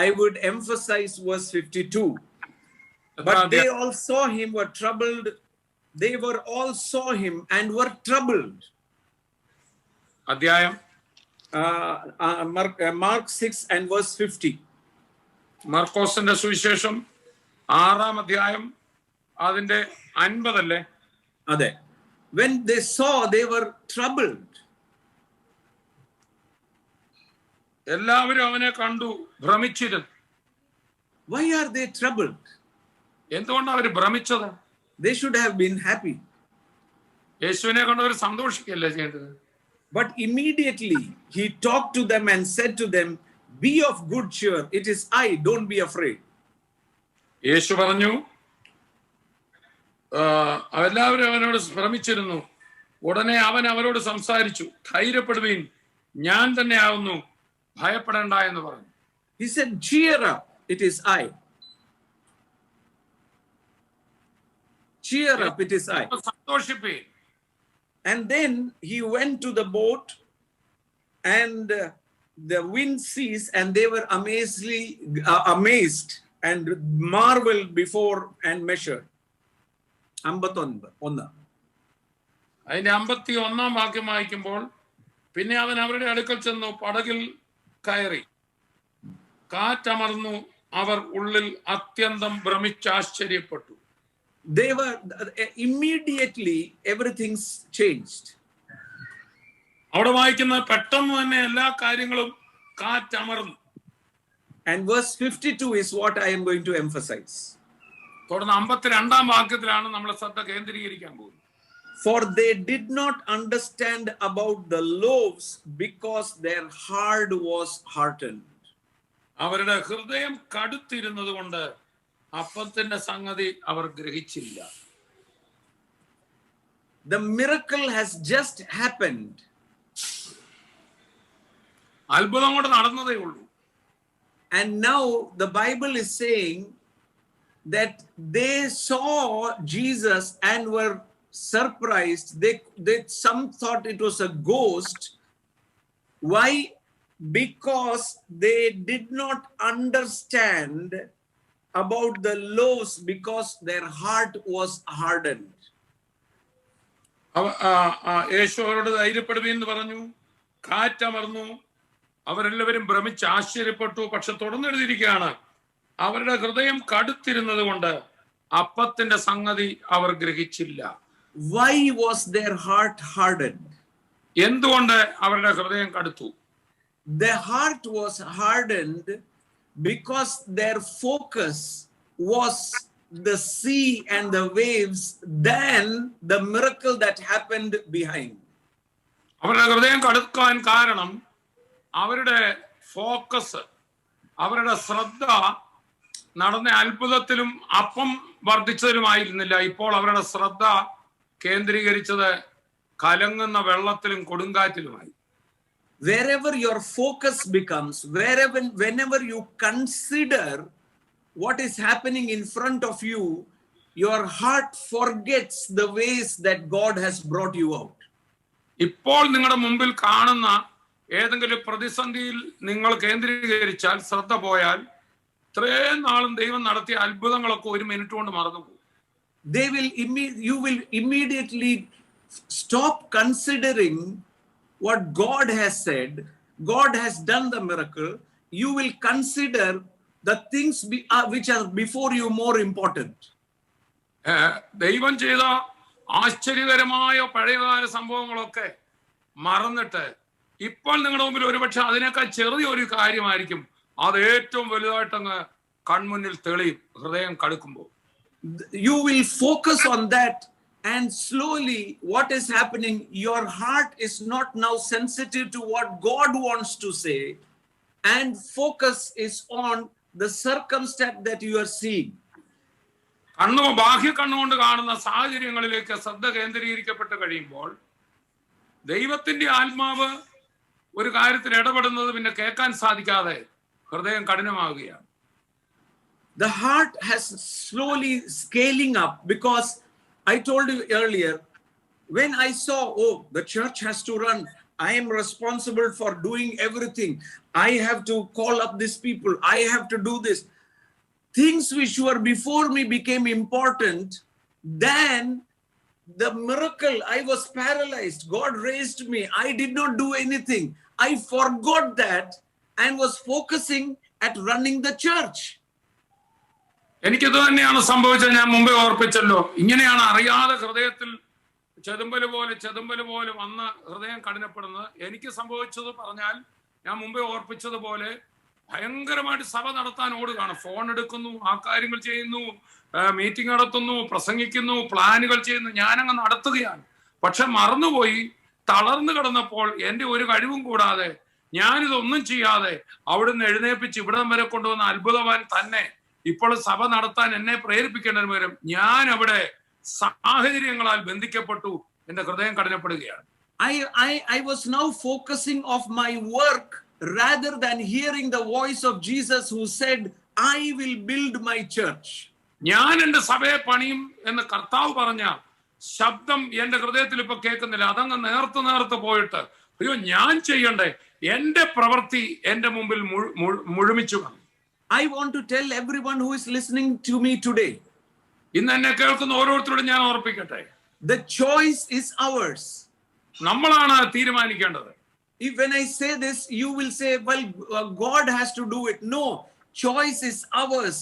I would emphasize verse 52. But they all saw him, were troubled. They were all saw him and were troubled. അധ്യായം Mark 6 and verse 50. മർക്കോസിന്റെ സുവിശേഷം 6-ാം അധ്യായം അതിന്റെ 50 അല്ലേ? അതെ. When they saw, they were troubled. എല്ലാവരും അവനെ കണ്ടു ഭ്രമിച്ചിരുന്നു. Why are they troubled? എന്തുകൊണ്ടാണ് അവർ ഭ്രമിച്ചത്? They should have been happy. യേശുവിനെ കണ്ടവർ സന്തോഷിക്കല്ലേ ചെയ്തത്? But immediately he talked to them and said to them, be of good cheer. It is I. Don't be afraid. യേശു പറഞ്ഞു, എല്ലാവരും അവനോട് ഭ്രമിച്ചിരുന്നു. ഉടനെ അവൻ അവരോട് സംസാരിച്ചു, ധൈര്യപ്പെടുവീൻ, ഞാൻ തന്നെ ആവുന്നു, ഭയപ്പെടേണ്ട എന്ന് പറഞ്ഞു. He said, cheer up. It is I. Cheer up. It is I. സന്തോഷിപ്പീൻ. And then he went to the boat and the wind ceased and they were amazed and marveled before and measured. 51. അതിന്റെ 51-ാം വാക്യം വായിക്കുമ്പോൾ, പിന്നെ അവൻ അവരുടെ അടുക്കൽ ചെന്നു പടകിൽ കയറി, കാറ്റമർന്നു, അവർ ഉള്ളിൽ അത്യന്തം ഭ്രമിച്ചാശ്ചര്യപ്പെട്ടു. They were immediately everything changed. അവിടെ വായിക്കുന്ന പെട്ടെന്ന് തന്നെ എല്ലാ കാര്യങ്ങളും കാറ്റമർന്നു. And verse 52 is what I am going to emphasize. തുടർന്ന് 52-ാം വാക്യത്തിലാണ് നമ്മൾ ശ്രദ്ധ കേന്ദ്രീകരിക്കാൻ പോകുന്നത്. For they did not understand about the loaves because their heart was hardened. അവരുടെ ഹൃദയം കടുത്തിരുന്നത് കൊണ്ട് അപ്പത്തിന്റെ സംഗതി അവർ ഗ്രഹിച്ചില്ല. The miracle has just happened. അത്ഭുതം കൊണ്ട് നടന്നതേ ഉള്ളൂ. And now the Bible is saying that they saw Jesus and were surprised. Some thought it was a ghost. Why? Because they did not understand about the loaves because their heart was hardened. യേശു അവരോട് ധൈര്യപ്പെടുവീൻ എന്ന് പറഞ്ഞു, കാറ്റമർന്നു, അവരെല്ലാവരും ഭ്രമിച്ച് ആശ്ചര്യപ്പെട്ടു. പക്ഷെ തുടർന്ന് എഴുതിയിരിക്കുകയാണ്, അവരുടെ ഹൃദയം കടുത്തിരുന്നത് കൊണ്ട് അപ്പത്തിന്റെ സംഗതി അവർ ഗ്രഹിച്ചില്ല. Why was their heart hardened? എന്തുകൊണ്ട് അവരുടെ ഹൃദയം കടുത്തു? Their heart was hardened because their focus was the sea and the waves than the miracle that happened behind. അവരുടെ ഹൃദയം കടുക്കാൻ കാരണം അവരുടെ ഫോക്കസ്, അവരുടെ ശ്രദ്ധ നടന്ന അത്ഭുതത്തിലും അപ്പം വർദ്ധിച്ചതിലുമായിരുന്നില്ല. ഇപ്പോൾ അവരുടെ ശ്രദ്ധ കേന്ദ്രീകരിച്ചത് കലങ്ങുന്ന വെള്ളത്തിലും കൊടുങ്കാറ്റിലുമായി. Wherever your focus becomes, whenever you consider what is happening in front of you, your heart forgets the ways that God has brought you out. ഇപ്പോൾ നിങ്ങളുടെ മുമ്പിൽ കാണുന്ന ഏതെങ്കിലും പ്രതിസന്ധിയിൽ നിങ്ങൾ കേന്ദ്രീകരിച്ചാൽ, ശ്രദ്ധ പോയാൽ, ഇത്രയും നാളും ദൈവം നടത്തിയ അത്ഭുതങ്ങളൊക്കെ ഒരു മിനിറ്റ് കൊണ്ട് മറന്നുപോകും. You will immediately stop considering what God has said. God has done the miracle. You will consider the things which are before you more important. ദൈവം ചെയ്ത ആശ്ചര്യകരമായ പഴയകാല സംഭവങ്ങളൊക്കെ മറന്നിട്ട് ഇപ്പോൾ നിങ്ങളുടെ മുമ്പിൽ ഒരുപക്ഷെ അതിനേക്കാൾ ചെറിയൊരു കാര്യമായിരിക്കും, അത് ഏറ്റവും വലുതായിട്ടങ്ങ് കൺമുന്നിൽ തെളിയും ഹൃദയം കടുക്കുമ്പോൾ. You will focus on that, and slowly what is happening, your heart is not now sensitive to what God wants to say. and focus is on the circumstance that you are seeing. ബാഹ്യ കണ്ണുകൊണ്ട് കാണുന്ന സാഹചര്യങ്ങളിലേക്ക് ശ്രദ്ധ കേന്ദ്രീകരിക്കപ്പെട്ട് കഴിയുമ്പോൾ ദൈവത്തിന്റെ ആത്മാവ് ഒരു കാര്യത്തിൽ ഇടപെടുന്നത് പിന്നെ കേൾക്കാൻ സാധിക്കാതെ ഹൃദയം കഠിനമാവുകയാണ്. The heart has slowly scaling up, because I told you earlier, when I saw, oh, the church has to run, I am responsible for doing everything, I have to call up these people, I have to do this. Things which were before me became important. Then the miracle, I was paralyzed. God raised me. I did not do anything. I forgot that and was focusing at running the church. എനിക്കത് തന്നെയാണ് സംഭവിച്ചത്. ഞാൻ മുമ്പേ ഓർപ്പിച്ചല്ലോ, ഇങ്ങനെയാണ് അറിയാതെ ഹൃദയത്തിൽ ചെതുമ്പല് പോലെ വന്ന് ഹൃദയം കഠിനപ്പെടുന്നത്. എനിക്ക് സംഭവിച്ചത് പറഞ്ഞാൽ, ഞാൻ മുമ്പേ ഓർപ്പിച്ചതുപോലെ ഭയങ്കരമായിട്ട് സഭ നടത്താൻ ഓടുകയാണ്. ഫോൺ എടുക്കുന്നു, ആ കാര്യങ്ങൾ ചെയ്യുന്നു, മീറ്റിംഗ് നടത്തുന്നു, പ്രസംഗിക്കുന്നു, പ്ലാനുകൾ ചെയ്യുന്നു, ഞാനങ്ങ് നടത്തുകയാണ്. പക്ഷെ മറന്നുപോയി, തളർന്നു കിടന്നപ്പോൾ എൻ്റെ ഒരു കഴിവും കൂടാതെ ഞാനിതൊന്നും ചെയ്യാതെ അവിടുന്ന് എഴുന്നേപ്പിച്ച് ഇവിടം വരെ കൊണ്ടുവന്ന അത്ഭുതവാൻ തന്നെ ഇപ്പോൾ സഭ നടത്താൻ എന്നെ പ്രേരിപ്പിക്കേണ്ടതിന് പകരം ഞാൻ അവിടെ സാഹചര്യങ്ങളാൽ ബന്ധിക്കപ്പെട്ടു, എന്റെ ഹൃദയം കഠിനപ്പെടുകയാണ്. I was now focusing of my work rather than hearing the voice of Jesus who said, I will build my church. ഞാൻ എന്റെ സഭയെ പണിയും എന്ന് കർത്താവ് പറഞ്ഞ ശബ്ദം എന്റെ ഹൃദയത്തിൽ ഇപ്പൊ കേൾക്കുന്നില്ല. അതങ്ങ് നേർത്ത് പോയിട്ട് അയ്യോ ഞാൻ ചെയ്യണ്ടേ, എന്റെ പ്രവൃത്തി എന്റെ മുമ്പിൽ മുഴുമിച്ചു. I want to tell everyone who is listening to me today, ഇന്ന് എന്നെ കേൾക്കുന്ന ഓരോരുത്തരോടും ഞാൻ ഓർപ്പിക്കട്ടെ, the choice is ours. നമ്മളാണ് തീരുമാനിക്കേണ്ടത്. If when I say this, you will say, well, God has to do it. No, choice is ours,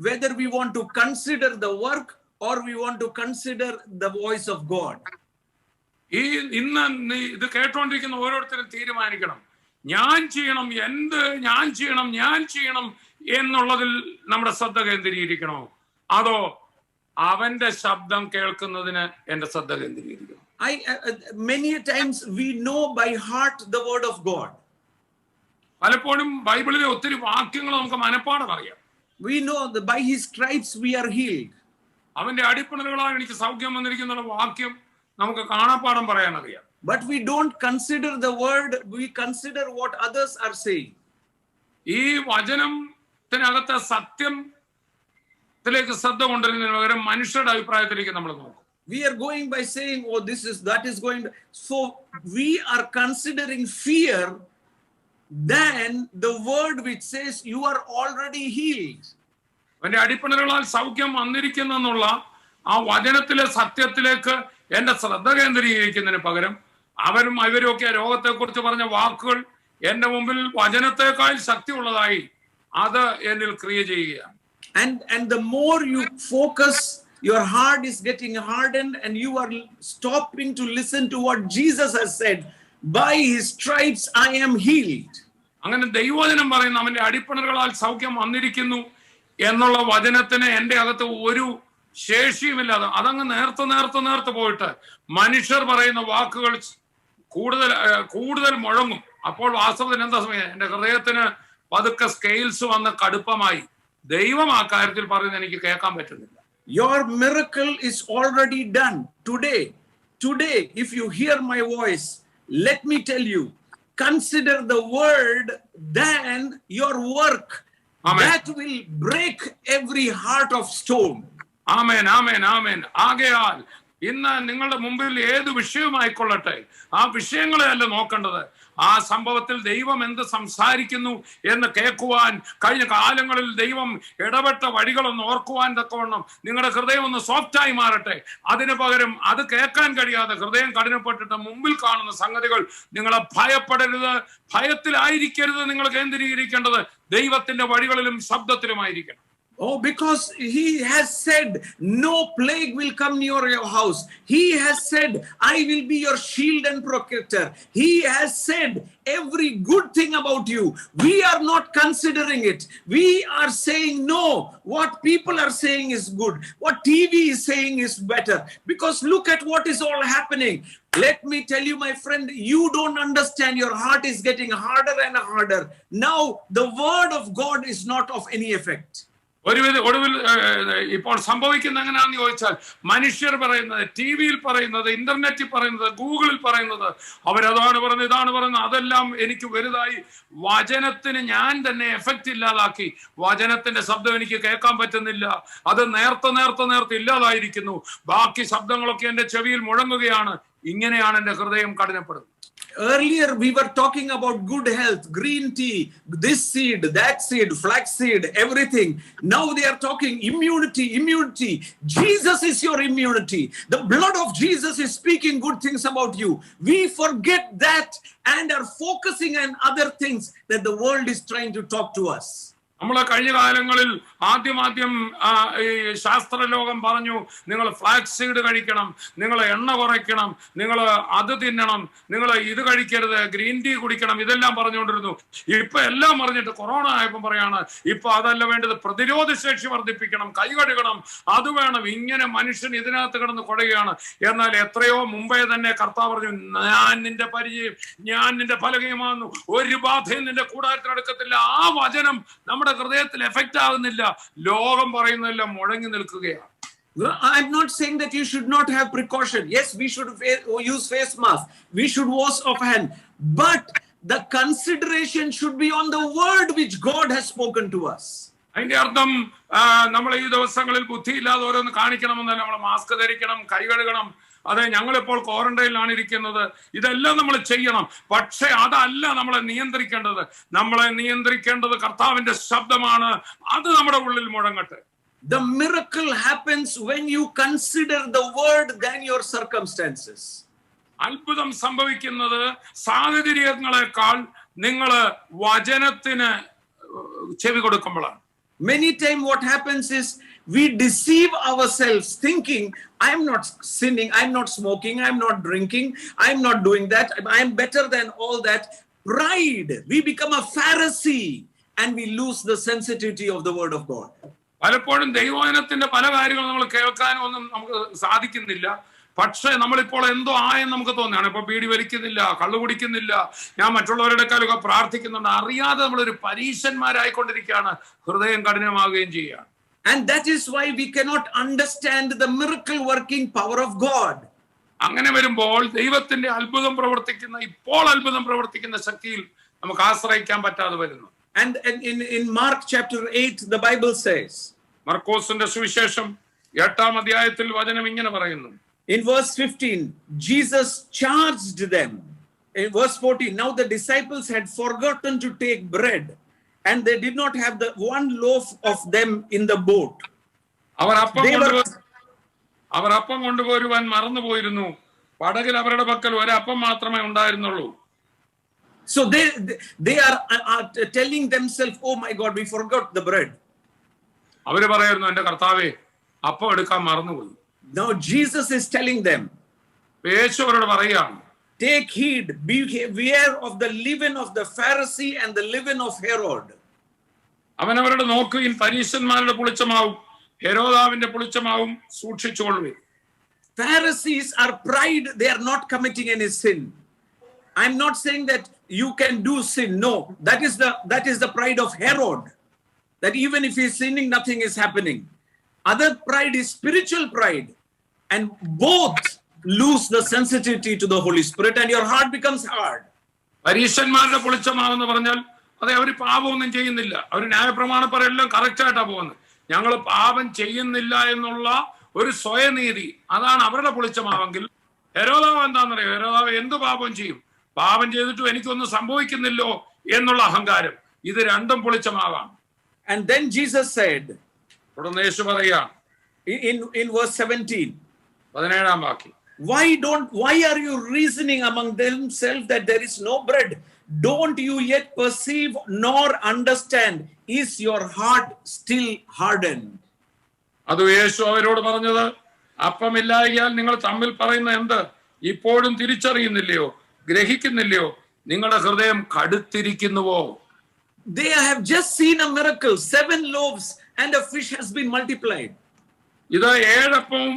whether we want to consider the work or we want to consider the voice of God. ഇന്ന് ഇത് കേട്ടോണ്ടിരിക്കുന്ന ഓരോരുത്തരും തീരുമാനിക്കണം, ഞാൻ ചെയ്യണം എന്നുള്ളതിൽ നമ്മുടെ ശ്രദ്ധ കേന്ദ്രീകരിക്കണോ, അതോ അവന്റെ ശബ്ദം കേൾക്കുന്നതിന് എന്റെ ശ്രദ്ധ കേന്ദ്രീകരിക്കണം. Many times we know by heart the word of God. പലപ്പോഴും ബൈബിളിലെ ഒത്തിരി വാക്യങ്ങൾ നമുക്ക് മനപ്പാഠം അറിയാം. We know that by his stripes we are healed. അവന്റെ അടിപ്പിണറുകളാൽ എനിക്ക് സൗഖ്യം വന്നിരിക്കുന്ന വാക്യം നമുക്ക് കാണാപ്പാഠം പറയാൻ അറിയാം. But we don't consider the word, we consider what others are saying. ഈ വചനത്തിനകത്തെ സത്യത്തിലേക്ക് ശ്രദ്ധ കൊണ്ടുവരുന്നതിന് പകരം മനുഷ്യരുടെ അഭിപ്രായത്തിലേക്ക് നമ്മൾ നോക്കും. We are going by saying, oh, that is going to, so we are considering fear than the word which says you are already healed. അവന്റെ അടിപ്പിണറുകളാൽ സൗഖ്യം വന്നിരിക്കുന്നുള്ള ആ വചനത്തിലെ സത്യത്തിലേക്ക് എന്റെ ശ്രദ്ധ കേന്ദ്രീകരിക്കുന്നതിന് പകരം അവരും ഒക്കെ രോഗത്തെ കുറിച്ച് പറഞ്ഞ വാക്കുകൾ എന്റെ മുമ്പിൽ വചനത്തെക്കാൾ ശക്തിയുള്ളതായി അത് എന്നിൽ ക്രിയ ചെയ്യുകയാണ്. And the more you focus, your heart is getting hardened and you are stopping to listen to what Jesus has said. By his stripes I am healed. അങ്ങനെ ദൈവവചനം പറയുന്ന അവന്റെ അടിപ്പിണറുകളാൽ സൗഖ്യം വന്നിരിക്കുന്നു എന്നുള്ള വചനത്തിന് എന്റെ അകത്ത് ഒരു ശേഷിയുമില്ലാതെ അതങ്ങ് നേർത്ത് പോയിട്ട് മനുഷ്യർ പറയുന്ന വാക്കുകൾ കൂടുതൽ മുഴങ്ങും. അപ്പോൾ വാസ്തവത്തിന് എന്താ സമയം, എന്റെ ഹൃദയത്തിന് പതുക്കെ സ്കെയിൽസ് വന്ന് കടുപ്പമായി ദൈവം ആ കാര്യത്തിൽ പറയുന്നത് എനിക്ക് കേൾക്കാൻ പറ്റുന്നില്ല. Your miracle is already done today. If you hear my voice, let me tell you, consider the word than your work. Amen. That will break every heart of stone. ആമേൻ. ആകയാൽ ഇന്ന് നിങ്ങളുടെ മുമ്പിൽ ഏത് വിഷയമായിക്കൊള്ളട്ടെ, ആ വിഷയങ്ങളെ അല്ല നോക്കേണ്ടത്, ആ സംഭവത്തിൽ ദൈവം എന്ത് സംസാരിക്കുന്നു എന്ന് കേൾക്കുവാൻ, കഴിഞ്ഞ കാലങ്ങളിൽ ദൈവം ഇടപെട്ട വഴികളൊന്ന് ഓർക്കുവാൻ തക്കവണ്ണം നിങ്ങളുടെ ഹൃദയം ഒന്ന് സോഫ്റ്റായി മാറട്ടെ. അതിന് പകരം അത് കേൾക്കാൻ കഴിയാതെ ഹൃദയം കഠിനപ്പെട്ടിട്ട് മുമ്പിൽ കാണുന്ന സംഗതികൾ നിങ്ങളെ ഭയപ്പെടരുത്, ഭയത്തിലായിരിക്കരുത്. നിങ്ങൾ കേന്ദ്രീകരിക്കേണ്ടത് ദൈവത്തിന്റെ വഴികളിലും ശബ്ദത്തിലുമായിരിക്കണം. Oh, because he has said, no plague will come near your house. He has said, I will be your shield and protector. He has said every good thing about you. We are not considering it. We are saying, no, what people are saying is good. What TV is saying is better. Because look at what is all happening. Let me tell you, my friend, you don't understand. Your heart is getting harder and harder. Now, the word of God is not of any effect. ഒടുവിൽ ഇപ്പോൾ സംഭവിക്കുന്ന എങ്ങനെയാണെന്ന് ചോദിച്ചാൽ, മനുഷ്യർ പറയുന്നത്, T വിയിൽ പറയുന്നത്, ഇന്റർനെറ്റിൽ പറയുന്നത്, ഗൂഗിളിൽ പറയുന്നത്, അവരതാണ് പറയുന്നത്, ഇതാണ് പറയുന്നത്, അതെല്ലാം എനിക്ക് വലുതായി വചനത്തിന് ഞാൻ തന്നെ എഫക്റ്റ് ഇല്ലാതാക്കി. വചനത്തിന്റെ ശബ്ദം എനിക്ക് കേൾക്കാൻ പറ്റുന്നില്ല. അത് നേർത്ത് ഇല്ലാതായിരിക്കുന്നു. ബാക്കി ശബ്ദങ്ങളൊക്കെ എന്റെ ചെവിയിൽ മുഴങ്ങുകയാണ്. ഇങ്ങനെയാണ് എന്റെ ഹൃദയം കഠിനപ്പെടുന്നത്. Earlier we were talking about good health, green tea, this seed, that seed, flax seed, everything. Now they are talking immunity. Jesus is your immunity. The blood of Jesus is speaking good things about you. We forget that and are focusing on other things that the world is trying to talk to us. നമ്മളെ കഴിഞ്ഞ കാലങ്ങളിൽ ആദ്യം ഈ ശാസ്ത്രലോകം പറഞ്ഞു, നിങ്ങൾ flax seed കഴിക്കണം, നിങ്ങൾ എണ്ണ കുറയ്ക്കണം, നിങ്ങൾ അത് തിന്നണം, നിങ്ങൾ ഇത് കഴിക്കരുത്, ഗ്രീൻ ടീ കുടിക്കണം, ഇതെല്ലാം പറഞ്ഞുകൊണ്ടിരുന്നു. ഇപ്പൊ എല്ലാം പറഞ്ഞിട്ട് കൊറോണ ആയപ്പോൾ പറയാണ്, ഇപ്പൊ അതല്ല വേണ്ടത്, പ്രതിരോധ ശേഷി വർദ്ധിപ്പിക്കണം, കൈ കഴുകണം, അത് വേണം. ഇങ്ങനെ മനുഷ്യൻ ഇതിനകത്ത് കിടന്ന് കുഴയുകയാണ്. എന്നാൽ എത്രയോ മുമ്പേ തന്നെ കർത്താവ് പറഞ്ഞു, ഞാൻ നിന്റെ പരിചയം, ഞാൻ നിന്റെ ഫലകയുമാകുന്നു, ഒരു ബാധയും നിന്റെ കൂടാരത്തിനടുക്കത്തില്ല. ആ വചനം നമ്മുടെ ഹൃദയത്തിൽ എഫക്റ്റ് ആകുന്നില്ല. ലോകം പറയുന്നതെല്ലാം മുഴങ്ങി നിൽക്കുകയാണ്. I'm not saying that you should not have precaution. Yes, we should use face mask. We should wash off hand. But the consideration should be on the word which God has spoken to us. അതിന്റെ അർത്ഥം നമ്മൾ ഈ ദിവസങ്ങളിൽ ബുദ്ധിയില്ലാതെ ഓരോന്ന് കാണിക്കണമെന്നല്ല. നമ്മൾ mask ധരിക്കണം, കൈ കഴുകണം. അതെ, ഞങ്ങളിപ്പോൾ ക്വാറന്റൈനിലാണ് ഇരിക്കുന്നത്, ഇതെല്ലാം നമ്മൾ ചെയ്യണം. പക്ഷെ അതല്ല നമ്മളെ നിയന്ത്രിക്കേണ്ടത്. നമ്മളെ നിയന്ത്രിക്കേണ്ടത് കർത്താവിന്റെ ശബ്ദമാണ്. അത് നമ്മുടെ ഉള്ളിൽ മുഴങ്ങട്ടെ. The miracle happens when you consider the word than your circumstances. അത്ഭുതം സംഭവിക്കുന്നത് സാഹചര്യങ്ങളെക്കാൾ നിങ്ങൾ വചനത്തിന് ചെവി കൊടുക്കുമ്പോഴാണ്. Many times what happens is we deceive ourselves thinking, I am not sinning, I am not smoking, I am not drinking, I am not doing that, I am better than all that. Pride, we become a Pharisee and we lose the sensitivity of the word of God. പലപ്പോഴും ദൈവവചനത്തിന്റെ പല കാര്യങ്ങളും നമ്മൾ കേൾക്കാനൊന്നും നമുക്ക് സാധിക്കുന്നില്ല. പക്ഷെ നമ്മളിപ്പോൾ എന്തോ ആയെന്ന് നമുക്ക് തോന്നുകയാണ്. ഇപ്പൊ ബീഡി വലിക്കുന്നില്ല, കള്ളു കുടിക്കുന്നില്ല, ഞാൻ മറ്റുള്ളവരുടെ കാലൊക്കെ പ്രാർത്ഥിക്കുന്നുണ്ട്. അറിയാതെ നമ്മളൊരു പരീശന്മാരായിക്കൊണ്ടിരിക്കുകയാണ്. ഹൃദയം കഠിനമാവുകയും ചെയ്യുകയാണ്. And that is why we cannot understand the miracle working power of God. അങ്ങനെ വരുമ്പോൾ ദൈവത്തിന്റെ അത്ഭുതം പ്രവർത്തിക്കുന്ന ശക്തിയിൽ നമുക്ക് ആശ്രയിക്കാൻ പറ്റാതെ വരുന്നു. And in Mark chapter 8 the Bible says, മർക്കോസിന്റെ സുവിശേഷം 8-ാം അധ്യായത്തിൽ വചനം ഇങ്ങനെ പറയുന്നു. In verse 15, Jesus charged them. In verse 14, now the disciples had forgotten to take bread, and they did not have the one loaf of them in the boat. അവർ അപ്പം കൊണ്ടുപോരുവാൻ മറന്നുപോയിരുന്നു. പടകിൽ അവരുടെ പക്കൽ ഒരപ്പം മാത്രമേ ഉണ്ടായിരുന്നുള്ളൂ. So they are telling themselves, oh my God, we forgot the bread. അവര് പറയായിരുന്നു, എന്റെ കർത്താവേ, അപ്പം എടുക്കാൻ മറന്നുപോയി. Now Jesus is telling them, യേശു അവരോട് പറയുകയാണ്, take heed, beware of the leaven of the Pharisee and the leaven of Herod. അവനവരുടെ നോക്കുകയും പരീശന്മാരുടെ പുളിച്ചമാവും ഹെരോദാവിന്റെ പുളിച്ചമാവും സൂക്ഷിച്ചുകൊള്ളുകയും. Pharisees are pride, they are not committing any sin. I'm not saying that you can do sin. No, that is the pride of Herod, that even if he's sinning, nothing is happening. Other pride is spiritual pride, and both lose the sensitivity to the Holy Spirit, and your heart becomes hard. പരീശന്മാരുടെ പുളിച്ചമാവെന്ന് പറഞ്ഞാൽ അതെ, അവർ പാപമൊന്നും ചെയ്യുന്നില്ല, അവർ ന്യായപ്രമാണപ്രകാരം എല്ലാം correct ആയിട്ടാ പോകുന്നത്. ഞങ്ങൾ പാപം ചെയ്യുന്നില്ല എന്നുള്ള ഒരു സ്വയനീതി, അതാണ് അവരുടെ പുളിച്ചമാവെങ്കിൽ ഹെരോദാവ് എന്താണെന്നറിയോ? ഹെരോദാവ് എന്ത് പാപം ചെയ്യും, പാപം ചെയ്തിട്ടും എനിക്കൊന്നും സംഭവിക്കുന്നില്ലോ എന്നുള്ള അഹങ്കാരം. ഇത് രണ്ടും പുളിച്ചമാവാണ്. And then Jesus said, തുടർന്ന് യേശു പറയാം in verse 17, 17-ാം വാക്യം, why are you reasoning among themselves that there is no bread? don't you yet perceive nor understand? Is your heart still hardened? അത് യേശു അവരോട് പറഞ്ഞത്, അപ്പമില്ലായ്കയാൽ നിങ്ങൾ തമ്മിൽ പറയുന്ന എന്ത് ഇപ്പോഴും തിരിച്ചറിയുന്നില്ലയോ, ഗ്രഹിക്കുന്നില്ലയോ? നിങ്ങളുടെ ഹൃദയം കടുത്തിരിക്കുന്നുവോ? They have just seen a miracle. 7 loaves and a fish has been multiplied. ഇത് 7 അപ്പവും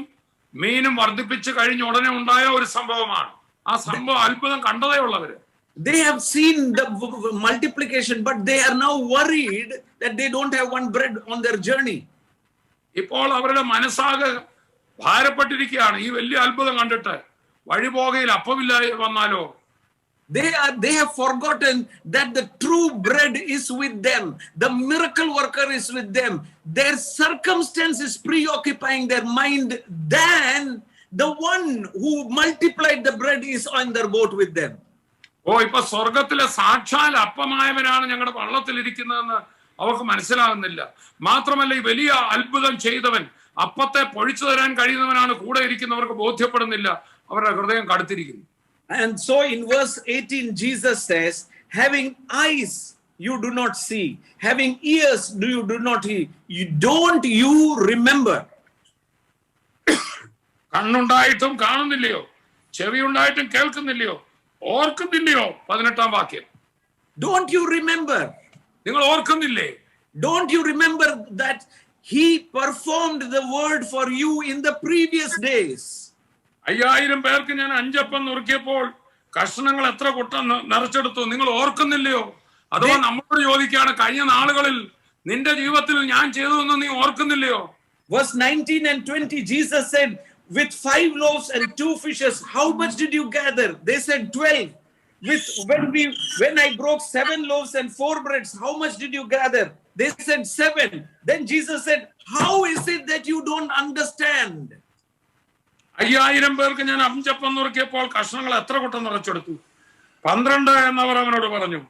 മീനും വർദ്ധിപ്പിച്ച് കഴിഞ്ഞ ഉടനെ ഉണ്ടായ ഒരു സംഭവമാണ്. ആ സംഭവം അത്ഭുതം കണ്ടതേ ഉള്ളവര്. They have seen the multiplication, but they are now worried that they don't have one bread on their journey. ഇപ്പോൾ അവരുടെ മനസ്സാകെ ഭാരപ്പെട്ടിരിക്കുകയാണ്. ഈ വലിയ അത്ഭുതം കണ്ടിട്ട് വഴിപോകയിൽ അപ്പമില്ലാതെ വന്നാലോ? They have forgotten that the true bread is with them. The miracle worker is with them. Their circumstance is preoccupying their mind than the one who multiplied the bread is on their boat with them. ഇപ്പൊ സ്വർഗത്തിലെ സാക്ഷാൽ അപ്പമായവനാണ് ഞങ്ങളുടെ വള്ളത്തിൽ ഇരിക്കുന്നതെന്ന് അവർക്ക് മനസ്സിലാകുന്നില്ല. മാത്രമല്ല, ഈ വലിയ അത്ഭുതം ചെയ്തവൻ, അപ്പത്തെ പൊഴിച്ചു തരാൻ കഴിയുന്നവനാണ് കൂടെ ഇരിക്കുന്നവർക്ക് ബോധ്യപ്പെടുന്നില്ല. അവരുടെ ഹൃദയം കടുത്തിരിക്കുന്നു. And so in verse 18, Jesus says, having eyes you do not see, having ears you do not hear, don't you remember? കണ്ണുണ്ടായിട്ടും കാണുന്നില്ലയോ, ചെവി ഉണ്ടായിട്ടും കേൾക്കുന്നില്ലയോ, ഓർക്കുന്നില്ലയോ? 18-ാം വാക്യം. Don't you remember? നിങ്ങൾ ഓർക്കുന്നില്ലേ? Don't you remember that he performed the word for you in the previous days? 5000 പേർക്ക് ഞാൻ 5 അപ്പം നുറുക്കിയപ്പോൾ കഷ്ണങ്ങൾ എത്ര കൊട്ട നിറച്ചെടുത്തു? നിങ്ങൾ ഓർക്കുന്നില്ലയോ? അഥവാ നമ്മളോട് ചോദിക്കുകയാണ്, കഴിഞ്ഞ നാളുകളിൽ നിന്റെ ജീവിതത്തിൽ ഞാൻ ചെയ്തതെന്ന് നീ ഓർക്കുന്നില്ലയോ? Verse 19 and 20, Jesus said, with 5 loaves and 2 fishes, how much did you gather? They said 12. When I broke 7 loaves and 4 breads, how much did you gather? They said 7. Then Jesus said, how is it that you don't understand? 5000 പേർക്ക് ഞാൻ 5 അപ്പം നുറുക്കിയപ്പോൾ കഷ്ണങ്ങൾ എത്ര കൊട്ടം നിറച്ചെടുത്തു? 12 എന്നവർ അവനോട് പറഞ്ഞു.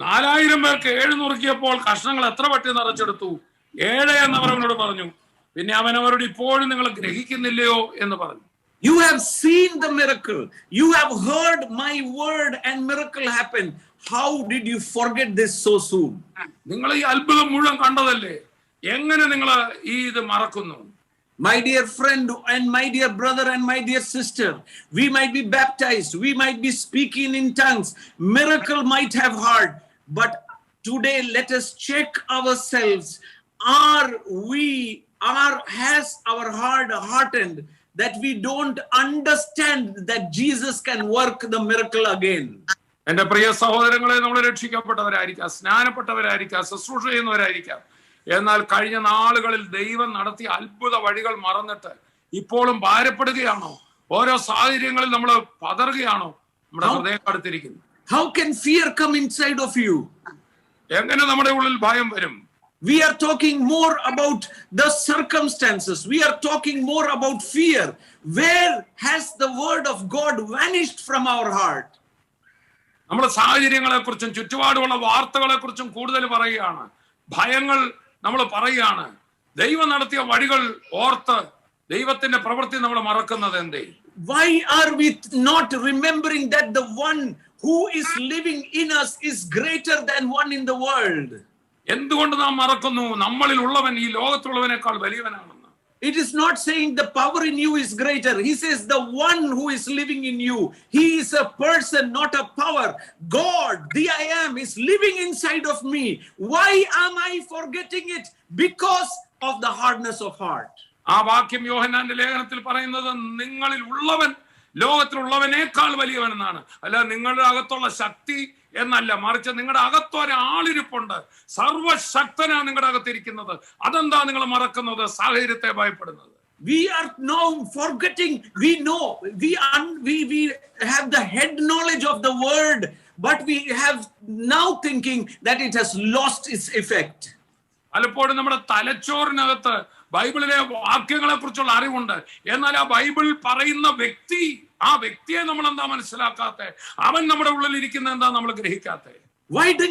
4000 പേർക്ക് 7 നുറുക്കിയപ്പോൾ കഷ്ണങ്ങൾ എത്ര വട്ടി നിറച്ചെടുത്തു? 7 എന്നവർ അവനോട് പറഞ്ഞു. പിന്നെ അവൻ അവരോട്, ഇപ്പോഴും നിങ്ങൾ ഗ്രഹിക്കുന്നില്ലയോ എന്ന് പറഞ്ഞു. You have seen the miracle. You have heard my word and miracle happen. How did you forget this so soon? നിങ്ങൾ ഈ അത്ഭുതം മുഴുവൻ കണ്ടതല്ലേ, എങ്ങനെ നിങ്ങൾ ഈ ഇത് മറക്കുന്നു? My dear friend and my dear brother and my dear sister, we might be baptized, we might be speaking in tongues, miracle might have heard, but today let us check ourselves. Has our heart hardened that we don't understand that Jesus can work the miracle again? എന്റെ പ്രിയ സഹോദരങ്ങളെ, നമ്മൾ രക്ഷിക്കപ്പെട്ടവരായിരിക്കാം, സ്നാനപ്പെട്ടവരായിരിക്കാം, ശുശ്രൂഷ ചെയ്യുന്നവരായിരിക്കാം. എന്നാൽ കഴിഞ്ഞ നാളുകളിൽ ദൈവം നടത്തിയ അത്ഭുത വഴികൾ മറന്നിട്ട് ഇപ്പോഴും ഭാരപ്പെടുകയാണോ? ഓരോ സാഹചര്യങ്ങളിൽ നമ്മൾ പതറുകയാണോ? നമ്മുടെ ഹൃദയം കടുത്തിരിക്കുന്നു. How can fear come inside of you? എങ്ങനെ നമ്മുടെ ഉള്ളിൽ ഭയം വരും? We are talking more about the circumstances. We are talking more about fear. Where has the word of God vanished from our heart? നമ്മുടെ സാഹചര്യങ്ങളെ കുറിച്ചും ചുറ്റുപാടുമുള്ള വാർത്തകളെ കുറിച്ചും കൂടുതൽ പറയുകയാണ്. ഭയങ്ങൾ നമ്മൾ പറയുകയാണ്. ദൈവം നടത്തിയ വഴികൾ ഓർത്ത് ദൈവത്തിന്റെ പ്രവൃത്തി നമ്മൾ മറക്കുന്നത് എന്തേ? Why are we not remembering that the one who is living in us is greater than one in the world? എന്തുകൊണ്ട് നാം മറക്കുന്നു? നമ്മളിൽ ഉള്ളവൻ ഈ ലോകത്തുള്ളവനേക്കാൾ വലിയവനാണെന്ന്. It is not saying the power in you is greater. He says the one who is living in you. He is a person, not a power. God, the I am, is living inside of me. Why am I forgetting it? Because of the hardness of heart. ആ വാക്യം യോഹന്നാന്റെ ലേഖനത്തിൽ പറയുന്നത് നിങ്ങളിൽ ഉള്ളവൻ ലോകത്തിലുള്ളവനേക്കാൾ വലിയവനെന്നാണ്. അല്ല നിങ്ങളുടെ അകത്തുള്ള ശക്തി എന്നല്ല, മറിച്ച് നിങ്ങളുടെ അകത്തൊരാളിരിപ്പുണ്ട്, സർവശക്തനാ നിങ്ങളുടെ അകത്തിരിക്കുന്നത്. അതെന്താ നിങ്ങൾ മറക്കുന്നത്? സാഹചര്യത്തെ ഭയപ്പെടുന്നത്. We are now forgetting. We know we have the head knowledge of the word, but we have now thinking that it has lost its effect. പലപ്പോഴും നമ്മുടെ തലച്ചോറിനകത്ത് ബൈബിളിലെ വാക്യങ്ങളെ കുറിച്ചുള്ള അറിവുണ്ട്, എന്നാൽ ആ ബൈബിൾ പറയുന്ന വ്യക്തിയെ നമ്മൾ എന്താ മനസ്സിലാക്കാത്തെ? അവൻ നമ്മുടെ ഉള്ളിൽ ഇരിക്കുന്ന എന്താ നമ്മൾ ഗ്രഹിക്കാത്തെ? Why do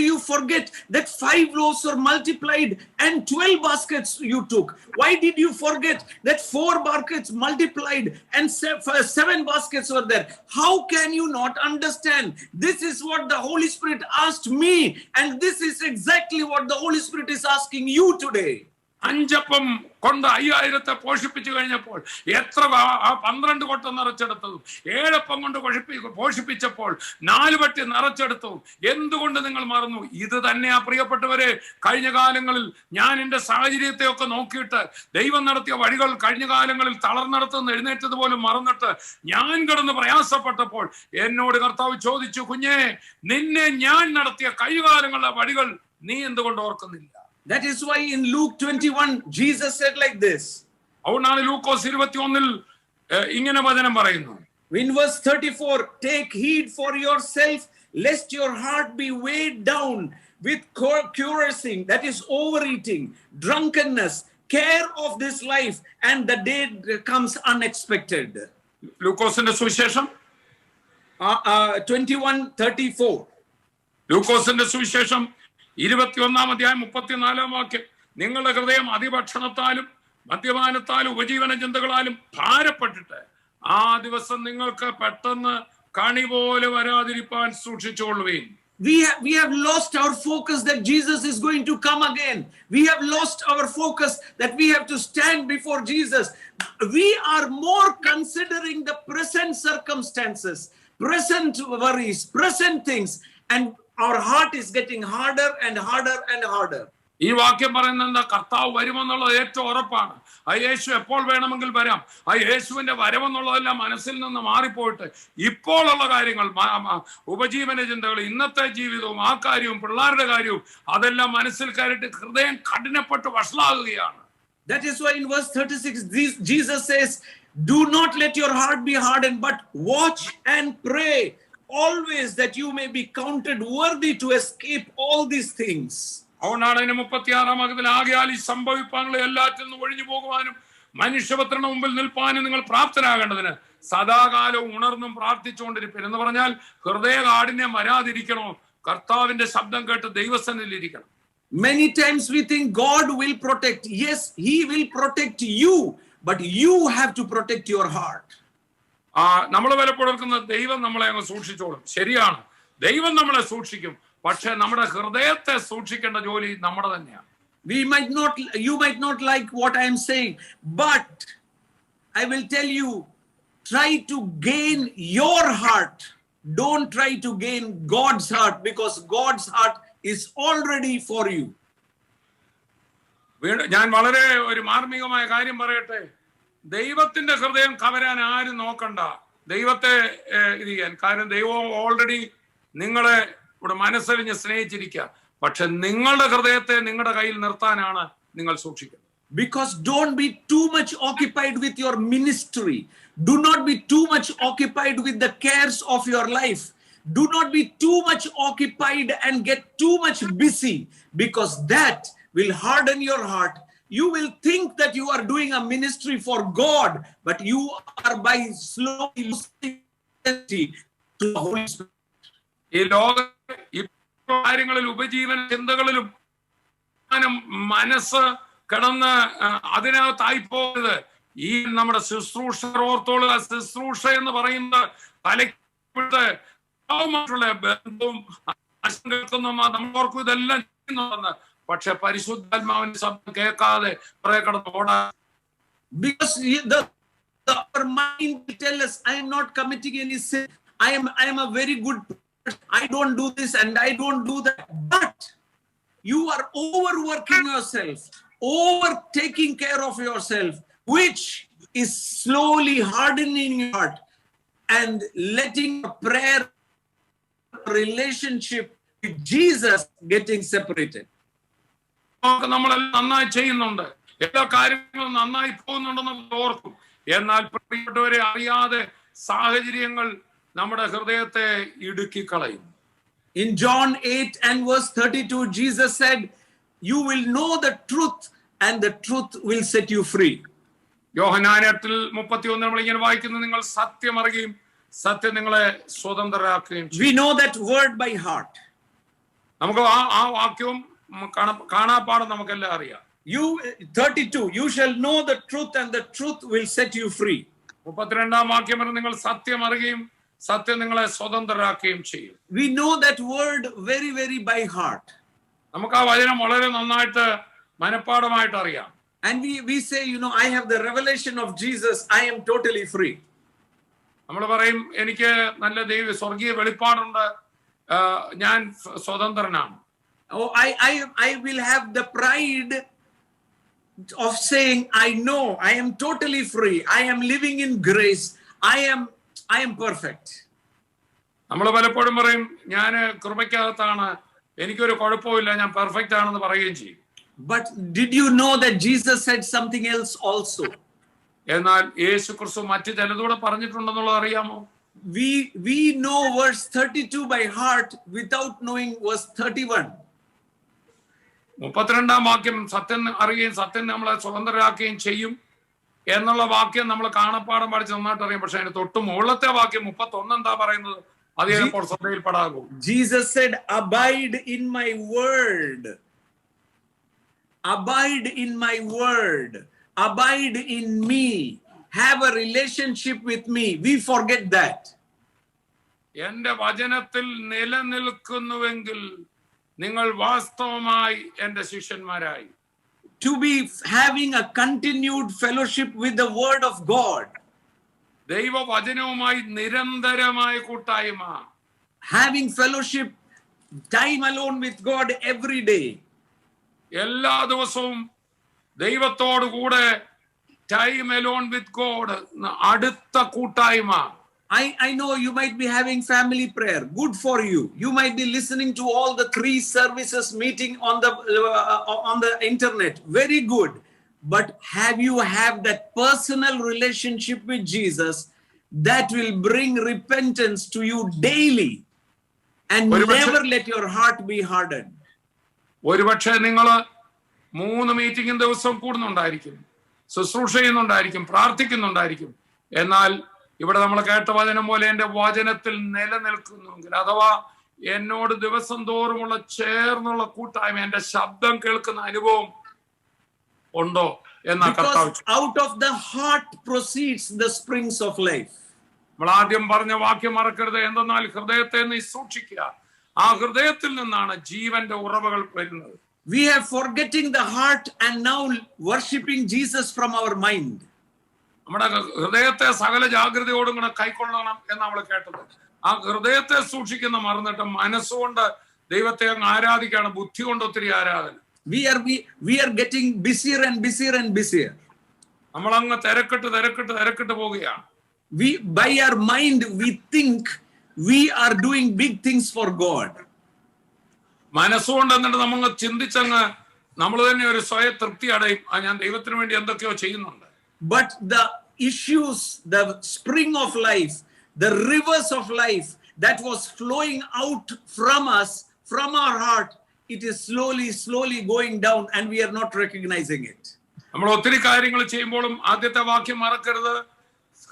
you forget that 5 loaves were multiplied and 12 baskets you took? Why did you forget that 4 baskets multiplied and 7 baskets were there? How can you not understand? This is what the Holy Spirit asked me, and this is exactly what the Holy Spirit is asking you today. അഞ്ചപ്പം കൊണ്ട് 5000 പോഷിപ്പിച്ചു കഴിഞ്ഞപ്പോൾ എത്ര 12 കൊട്ട നിറച്ചെടുത്തതും 7 അപ്പം കൊണ്ട് പോഷിപ്പിച്ചപ്പോൾ 4 വട്ടി നിറച്ചെടുത്തതും എന്തുകൊണ്ട് നിങ്ങൾ മറന്നു? ഇത് തന്നെയാ പ്രിയപ്പെട്ടവരെ, കഴിഞ്ഞ കാലങ്ങളിൽ ഞാൻ എൻ്റെ സാഹചര്യത്തെയൊക്കെ നോക്കിയിട്ട് ദൈവം നടത്തിയ വഴികൾ കഴിഞ്ഞ കാലങ്ങളിൽ തളർന്നെടുത്തുനിന്ന് എഴുന്നേറ്റത് പോലും മറന്നിട്ട് ഞാൻ കിടന്ന് പ്രയാസപ്പെട്ടപ്പോൾ എന്നോട് കർത്താവ് ചോദിച്ചു, കുഞ്ഞേ, നിന്നെ ഞാൻ നടത്തിയ കഴിഞ്ഞകാലങ്ങളിലെ വഴികൾ നീ എന്തുകൊണ്ട് ഓർക്കുന്നില്ല? That is why in Luke 21 Jesus said like this. അതുകൊണ്ടാണ് ലൂക്കോസ് 21 ഇങ്ങനെ വചനം പറയുന്നു. In verse 34, take heed for yourself lest your heart be weighed down with carousing, that is overeating, drunkenness, care of this life, and the day comes unexpected. ലൂക്കോസിന്റെ സുവിശേഷം 21:34. ലൂക്കോസിന്റെ സുവിശേഷം 21-ാം അധ്യായം 34-ാം വാക്യം. നിങ്ങളുടെ ഹൃദയം അതിഭക്ഷണത്താലും മദ്യപാനത്താലും ഉപജീവന ചിന്തകളാലും ഭാരപ്പെട്ടിട്ട് ആ ദിവസം നിങ്ങൾക്ക് പെട്ടെന്ന് കണി പോലെ വരാതിരിപ്പാൻ സൂക്ഷിച്ചുകൊള്ളുവീൻ. We have lost our focus that Jesus is going to come again. We have lost our focus that we have to stand before Jesus. We are more considering the present circumstances, present worries, present things, and our heart is getting harder and harder and harder. ഈ വാക്യം പറയുന്നത് കർത്താവ് വരുമെന്നുള്ളത് ഏറ്റവും ഉറപ്പാണ്. ആ യേശു എപ്പോൾ വേണമെങ്കിൽ വരാം. ആ യേശുവിന്റെ വരവെന്നുള്ളതെല്ലാം മനസ്സിൽ നിന്ന് മാറിപ്പോയിട്ട് ഇപ്പോഴുള്ള കാര്യങ്ങൾ, ഉപജീവന ചിന്തകൾ, ഇന്നത്തെ ജീവിതവും ആ കാര്യവും പിള്ളേരുടെ കാര്യവും അതെല്ലാം മനസ്സിൽ കയറിയിട്ട് ഹൃദയം കഠിനപ്പെട്ട് വഷളാകുകയാണ്. That is why in verse 36 Jesus says, do not let your heart be hardened, but watch and pray always that you may be counted worthy to escape all these things. അതുകൊണ്ടാണ് 36-ാം വാക്യത്തിൽ ആകയാൽ ഈ സംഭവിപ്പാനുള്ള എല്ലാറ്റിൽ നിന്ന് ഒഴിഞ്ഞു പോകുവാനും മനുഷ്യപുത്രന്റെ മുമ്പിൽ നിൽപ്പാനും നിങ്ങൾ പ്രാപ്തരാകേണ്ടതിന് സദാകാലവും ഉണർന്നും പ്രാർത്ഥിച്ചുകൊണ്ടിരിപ്പൻ എന്ന് പറഞ്ഞാൽ ഹൃദയ കാഠിന്യം വരാതിരിക്കണോ? കർത്താവിന്റെ ശബ്ദം കേട്ട് ദൈവസന്നിധിയിൽ ഇരിക്കണം. Many times we think God will protect. Yes, he will protect you, but you have to protect your heart. നമ്മൾ വിലപ്പെടുന്ന ദൈവം നമ്മളെ അങ്ങ് സൂക്ഷിച്ചോളും. ശരിയാണ്, ദൈവം നമ്മളെ സൂക്ഷിക്കും. പക്ഷെ നമ്മുടെ ഹൃദയത്തെ സൂക്ഷിക്കേണ്ട ജോലി നമ്മുടെ തന്നെയാണ്. You might not like what I am saying, but I will tell you, try to gain your heart. Don't try to gain God's heart, because God's heart is already for you. ഞാൻ വളരെ ഒരു മാർമികമായ കാര്യം പറയട്ടെ. ദൈവത്തിന്റെ ഹൃദയം കവരാൻ ആരും നോക്കണ്ട. ദൈവത്തെ ഇത് ചെയ്യാൻ. കാരണം ദൈവം ഓൾറെഡി നിങ്ങളെ ഇവിടെ മനസ്സറിഞ്ഞ് സ്നേഹിച്ചിരിക്കുക. പക്ഷെ നിങ്ങളുടെ ഹൃദയത്തെ നിങ്ങളുടെ കയ്യിൽ നിർത്താനാണ് നിങ്ങൾ സൂക്ഷിക്കുന്നത്. Because don't be too much occupied with your ministry. Do not be too much occupied with the cares of your life. Do not be too much occupied and get too much busy, because that will harden your heart. You will think that you are doing a ministry for God, but you are by slowly losing to the Holy Spirit. ഈ ലോക കാര്യങ്ങളിൽ ഉപജീവന ചിന്തകളിലും മനസ്സ് കിടന്ന് അതിനകത്തായി പോകരുത്. ഈ നമ്മുടെ ശുശ്രൂഷ ഓർത്തോളുക. ശുശ്രൂഷ എന്ന് പറയുന്നത് തലയ്ക്ക് ബന്ധവും നമ്മൾ ഓർക്കും ഇതെല്ലാം ചെയ്യുന്നുണ്ടെന്ന്. പക്ഷെ പരിശുദ്ധാത്മാവിന്റെ ശബ്ദം കേൾക്കാതെ കുറെ കടന്ന് ഓടാ. Because our mind will tell us, I am not committing any sin. I am a very good person. I don't do this and I don't do that. But you are overworking yourself, over taking care of yourself, which is slowly hardening your heart and letting your prayer relationship with Jesus getting separated. നമ്മളെല്ലാം നന്നായി ചെയ്യുന്നുണ്ട്, എല്ലാ കാര്യങ്ങളും നന്നായി പോകുന്നുണ്ടെന്ന് ഓർക്കും. എന്നാൽ പ്രിയപ്പെട്ടവരെ, അറിയാതെ സാഹചര്യങ്ങൾ നമ്മുടെ ഹൃദയത്തെ ഇടുക്കി കളയും. In John 8 and verse 32, Jesus said, you will know the truth and the truth will set you free. യോഹന്നാൻ 8:31 നമ്മൾ ഇങ്ങനെ വായിക്കുന്നു, നിങ്ങൾ സത്യം അറിയുകയും സത്യം നിങ്ങളെ സ്വതന്ത്രരാക്കുകയും ചെയ്യും. We know that word by heart. നമുക്ക് ആ വാക്യവും കാണാപ്പാടും നമുക്കെല്ലാം അറിയാം. 32, you shall know the truth and the truth will set you free. 32-ാം വാക്യം പറഞ്ഞ് നിങ്ങൾ സത്യം അറിയുകയും സത്യം നിങ്ങളെ സ്വതന്ത്രരാക്കുകയും ചെയ്യും. We know that word very, very by heart. നമുക്ക് ആ വചനം വളരെ നന്നായിട്ട് മനഃപ്പാഠമായിട്ട് അറിയാം. And we say, I have the revelation of Jesus, I am totally free. നമ്മൾ പറയും എനിക്ക് നല്ല സ്വർഗീയ വെളിപ്പാടുണ്ട്, ഞാൻ സ്വതന്ത്രനാണ്. Oh, I will have the pride of saying, I know, I am totally free, I am living in grace, I am perfect. നമ്മൾ പലപ്പോഴും പറയും ഞാൻ കൃപയ്ക്കകത്താണ്, എനിക്കൊരു കുഴപ്പമില്ല, ഞാൻ പെർഫെക്റ്റ് ആണെന്ന് പറയുകയും ചെയ്യും. But did you know that Jesus said something else also? എന്നാൽ യേശു ക്രിസ്തു മറ്റു ചിലതൂടെ പറഞ്ഞിട്ടുണ്ടെന്നുള്ളത് അറിയാമോ? We know verse 32 by heart without knowing verse 31. 32-ാം വാക്യം സത്യം അറിയുകയും സത്യം നമ്മളെ സ്വതന്ത്രരാക്കുകയും ചെയ്യും എന്നുള്ള വാക്യം നമ്മൾ കാണപ്പാടം പഠിച്ച് നന്നായിട്ട് അറിയാം. പക്ഷെ അതിന് തൊട്ട് മുകളിലത്തെ വാക്യം 31 എന്താ പറയുന്നത്? അത് ചിലപ്പോൾ ശ്രദ്ധയിൽപ്പെടാകും. Jesus said, abide in my word. Abide in my word. Abide in me. Have a relationship with me. We forget that. എന്റെ വചനത്തിൽ നിലനിൽക്കുന്നുവെങ്കിൽ നിങ്ങൾ വാസ്തവമായി എന്റെ ശിഷ്യന്മാരായി. To be having a continued fellowship with the word of God. ദൈവവചനവുമായി നിരന്തരമായ കൂട്ടായ്മ. Having fellowship, time alone with God every day. എല്ലാ ദിവസവും ദൈവത്തോട് കൂടെ ടൈം അലോൺ വിത്ത് ഗോഡ്, അടുത്ത കൂട്ടായ്മ. I know you might be having family prayer. Good for you. You might be listening to all the 3 services meeting on the internet. Very good. But have you that personal relationship with Jesus that will bring repentance to you daily and never let your heart be hardened? ഒരുപക്ഷെ നിങ്ങൾ 3 meeting ദിവസം കൂടുന്നുണ്ടായിരിക്കും, ശുശ്രൂഷ ചെയ്യുന്നുണ്ടായിരിക്കും, പ്രാർത്ഥിക്കുന്നുണ്ടായിരിക്കും. എന്നാൽ ഇവിടെ നമ്മൾ കേട്ട വചനം പോലെ എന്റെ വചനത്തിൽ നിലനിൽക്കുന്നുവെങ്കിൽ, അഥവാ എന്നോട് ദിവസം തോറുമുള്ള ചേർന്നുള്ള കൂട്ടായ്മ, എന്റെ ശബ്ദം കേൾക്കുന്ന അനുഭവം ഉണ്ടോ എന്നാ കർത്താവ്. Out of the heart proceeds the springs of life. നമ്മൾ ആദ്യം പറഞ്ഞ വാക്യം മറക്കരുത്. എന്തെന്നാൽ ഹൃദയത്തെ നീ സൂക്ഷിക്കുക, ആ ഹൃദയത്തിൽ നിന്നാണ് ജീവന്റെ ഉറവകൾ വരുന്നത്. We are forgetting the heart and now worshipping Jesus from our mind. നമ്മുടെ ഹൃദയത്തെ സകല ജാഗ്രതയോടും കൂടെ കൈക്കൊള്ളണം എന്ന് നമ്മൾ കേട്ടത്. ആ ഹൃദയത്തെ സൂക്ഷിക്കുന്ന മറന്നിട്ട് മനസ്സുകൊണ്ട് ദൈവത്തെ അങ്ങ് ആരാധിക്കുകയാണ്, ബുദ്ധി കൊണ്ട് ഒത്തിരി ആരാധന. We are getting busier and busier and busier. നമ്മൾ അങ്ങ് തിരക്കിട്ട് പോവുകയാണ്. By our mind we think we are doing big things for God. മനസ്സുകൊണ്ട് എന്നിട്ട് നമ്മൾ ചിന്തിച്ചങ്ങ് നമ്മൾ തന്നെ ഒരു സ്വയ തൃപ്തി അടയും, ഞാൻ ദൈവത്തിന് വേണ്ടി എന്തൊക്കെയോ ചെയ്യുന്നുണ്ട്. But the issues, the spring of life, the rivers of life that was flowing out from us, from our heart, it is slowly going down and we are not recognizing it. നമ്മൾ ഒത്തിരി കാര്യങ്ങൾ ചെയ്യുമ്പോഴും ആദ്യത്തെ വാക്യം മറക്കരുത്,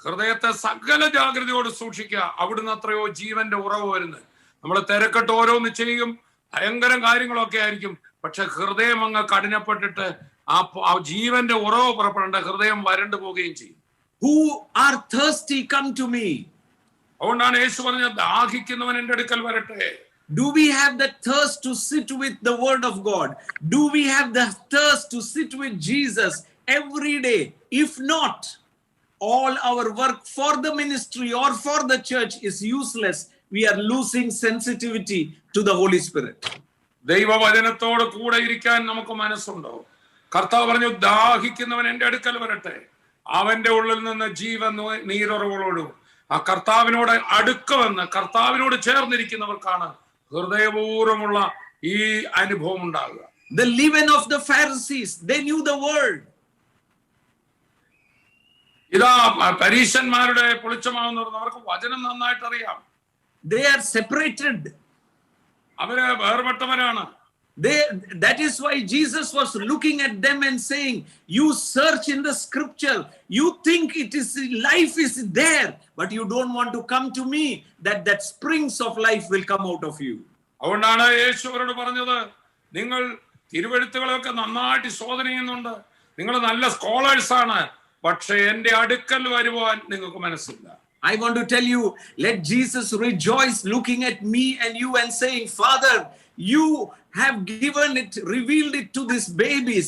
ഹൃദയത്തെ സകല ജാഗ്രതയോട് സൂക്ഷിക്കുക, അവിടുന്ന് അത്രയോ ജീവന്റെ ഉറവ് വരുന്നത്. നമ്മൾ തിരക്കിട്ട് ഓരോന്ന് ചെയ്യും, ഭയങ്കര കാര്യങ്ങളൊക്കെ ആയിരിക്കും, പക്ഷെ ഹൃദയം അങ്ങ് കഠിനപ്പെട്ടിട്ട് ആ ജീവന്റെ ഉറവ് പുറപ്പെടേണ്ട ഹൃദയം വരണ്ടു പോവുകയും ചെയ്യും. Who are thirsty, come to me. അതുകൊണ്ടാണ് യേശു പറഞ്ഞത്, ദാഹിക്കുന്നവൻ എന്റെ അടുക്കൽ വരട്ടെ. Do we have the thirst to sit with the word of God? Do we have the thirst to sit with Jesus every day? If not, all our work for the ministry or for the church is useless. We are losing sensitivity to the Holy Spirit. ദൈവവചനത്തോട് കൂടെ ഇരിക്കാൻ നമുക്ക് മനസ്സുണ്ടോ? കർത്താവ് പറഞ്ഞു, ദാഹിക്കുന്നവൻ എന്റെ അടുക്കൽ വരട്ടെ, അവന്റെ ഉള്ളിൽ നിന്ന് ജീവൻ നീരുറവുകളോടും. ആ കർത്താവിനോട് അടുക്കുമെന്ന്, കർത്താവിനോട് ചേർന്നിരിക്കുന്നവർക്കാണ് ഹൃദയപൂർവ്വമുള്ള ഈ അനുഭവം ഉണ്ടാകുക. The leaven of the Pharisees, they knew the word. ഇതാ പരീശന്മാരുടെ പൊളിച്ചമാവെന്ന് പറഞ്ഞാൽ അവർക്ക് വചനം നന്നായിട്ട് അറിയാം. They are separated. അവര് വേർപെട്ടവരാണ്. That is why Jesus was looking at them and saying, you search in the scripture, you think it is life is there, but you don't want to come to me, that springs of life will come out of you. അതുകൊണ്ടാണ് യേശു അവരോട് പറഞ്ഞത്, നിങ്ങൾ തിരുവെഴുത്തുകളൊക്കെ നന്നായിട്ട് ശോധന ചെയ്യുന്നുണ്ട്, നിങ്ങൾ നല്ല scholars ആണ്, പക്ഷെ എന്റെ അടുക്കൽ വരുവാൻ നിങ്ങൾക്ക് മനസ്സില്ല. I want to tell you, let Jesus rejoice looking at me and you and saying, Father, you have given it, revealed it to these babies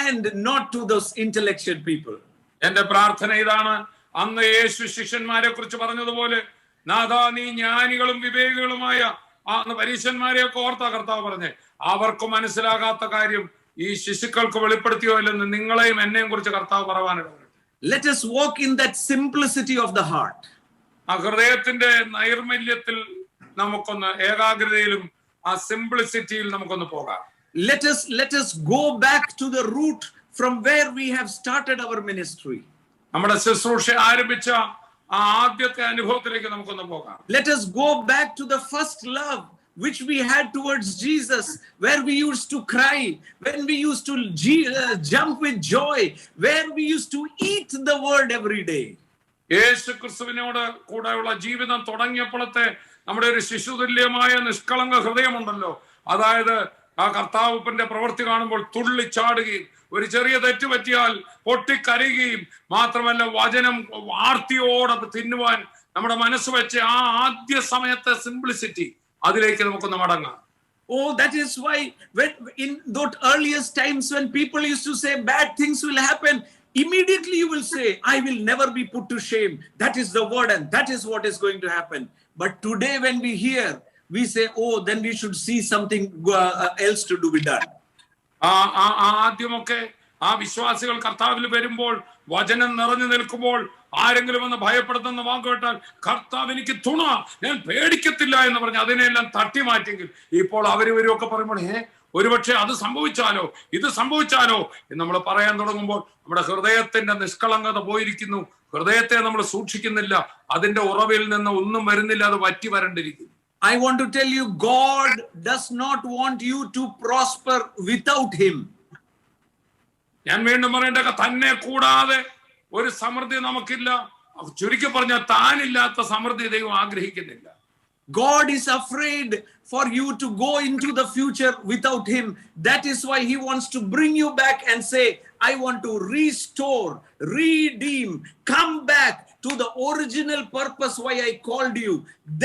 and not to those intellectual people. എന്റെ പ്രാർത്ഥന ഇതാണ്, അന്ന് യേശു ശിഷ്യന്മാരെ കുറിച്ച് പറഞ്ഞതുപോലെ, നാഥാ നീ ജ്ഞാനികളും വിവേകികളുമായ പരീശന്മാരെയൊക്കെ ഓർത്താ കർത്താവ് പറഞ്ഞേ, അവർക്ക് മനസ്സിലാകാത്ത കാര്യം ഈ ശിശുക്കൾക്ക് വെളിപ്പെടുത്തിയോ ഇല്ലെന്ന് നിങ്ങളെയും എന്നെയും കുറിച്ച് കർത്താവ് പറയാനിടവരും. Let us walk in that simplicity of the heart. ആ ഹൃദയത്തിന്റെ നൈർമല്യത്തിൽ നമുക്കൊന്ന്, ഏകാഗ്രതയിലും ആ സിംപ്ലിസിറ്റിയിൽ നമുക്കൊന്ന് പോകാം. Let us go back to the root from where we have started our ministry. നമ്മുടെ ശുശ്രൂഷ ആരംഭിച്ച ആ ആദ്യത്തെ അനുഭവത്തിലേക്ക് നമുക്കൊന്ന് പോകാം. Let us go back to the first love which we had towards Jesus, where we used to cry, when we used to jump with joy, where we used to eat the word every day. യേശു ക്രിസ്തുവിനോട് കൂടെയുള്ള ജീവിതം തുടങ്ങിയപ്പോഴത്തെ നമ്മുടെ ഒരു ശിശുതുല്യമായ നിഷ്കളങ്ക ഹൃദയമുണ്ടല്ലോ, അതായത് ആ കർത്താവിന്റെ പ്രവൃത്തി കാണുമ്പോൾ തുള്ളിച്ചാടുകയും ഒരു ചെറിയ തെറ്റ് പറ്റിയാൽ പൊട്ടിക്കരയുകയും മാത്രമല്ല വചനം ആർത്തിയോടെ തിന്നുവാൻ നമ്മുടെ മനസ്സ് വെച്ച് ആ ആദ്യ സമയത്തെ സിംപ്ലിസിറ്റി, അതിലേക്ക് നമുക്കൊന്ന് മടങ്ങാം. Oh, that is why when in those earliest times when people used to say bad things will happen, immediately you will say, I will never be put to shame. That is the word and that is what is going to happen. But today when we hear, we say, oh, then we should see something else to do with that. ആദ്യമൊക്കെ ആ വിശ്വാസികൾ കർത്താവിൽ വരുമ്പോൾ, വചനം നിറഞ്ഞു നിൽക്കുമ്പോൾ, ആരെങ്കിലും ഒന്ന് ഭയപ്പെടുത്തുന്ന വാക്ക് കേട്ടാൽ, കർത്താവ് എനിക്ക് തുണ, ഞാൻ പേടിക്കത്തില്ല എന്ന് പറഞ്ഞ് അതിനെല്ലാം തട്ടി മാറ്റിയെങ്കിൽ ഇപ്പോൾ അവരൊക്കെ പറയുമ്പോൾ ഒരുപക്ഷെ അത് സംഭവിച്ചാലോ ഇത് സംഭവിച്ചാലോ എന്ന് നമ്മൾ പറയാൻ തുടങ്ങുമ്പോൾ നമ്മുടെ ഹൃദയത്തിന്റെ നിഷ്കളങ്കത പോയിരിക്കുന്നു. ഹൃദയത്തെ നമ്മൾ സൂക്ഷിക്കുന്നില്ല, അതിന്റെ ഉറവിൽ നിന്ന് ഒന്നും വരുന്നില്ല, അത് വറ്റി വരണ്ടിരിക്കുന്നു. I want to tell you, God does not want you to prosper without him. ഞാൻ വീണ്ടും പറയേണ്ട, തന്നെ കൂടാതെ ഒരു സമൃദ്ധി നമുക്കില്ല. ചുരുക്കി പറഞ്ഞാൽ താനില്ലാത്ത സമൃദ്ധി ദൈവം ആഗ്രഹിക്കുന്നില്ല. God is afraid for you to go into the future without him. That is why he wants to bring you back and say, I want to restore, redeem, come back to the original purpose why I called you.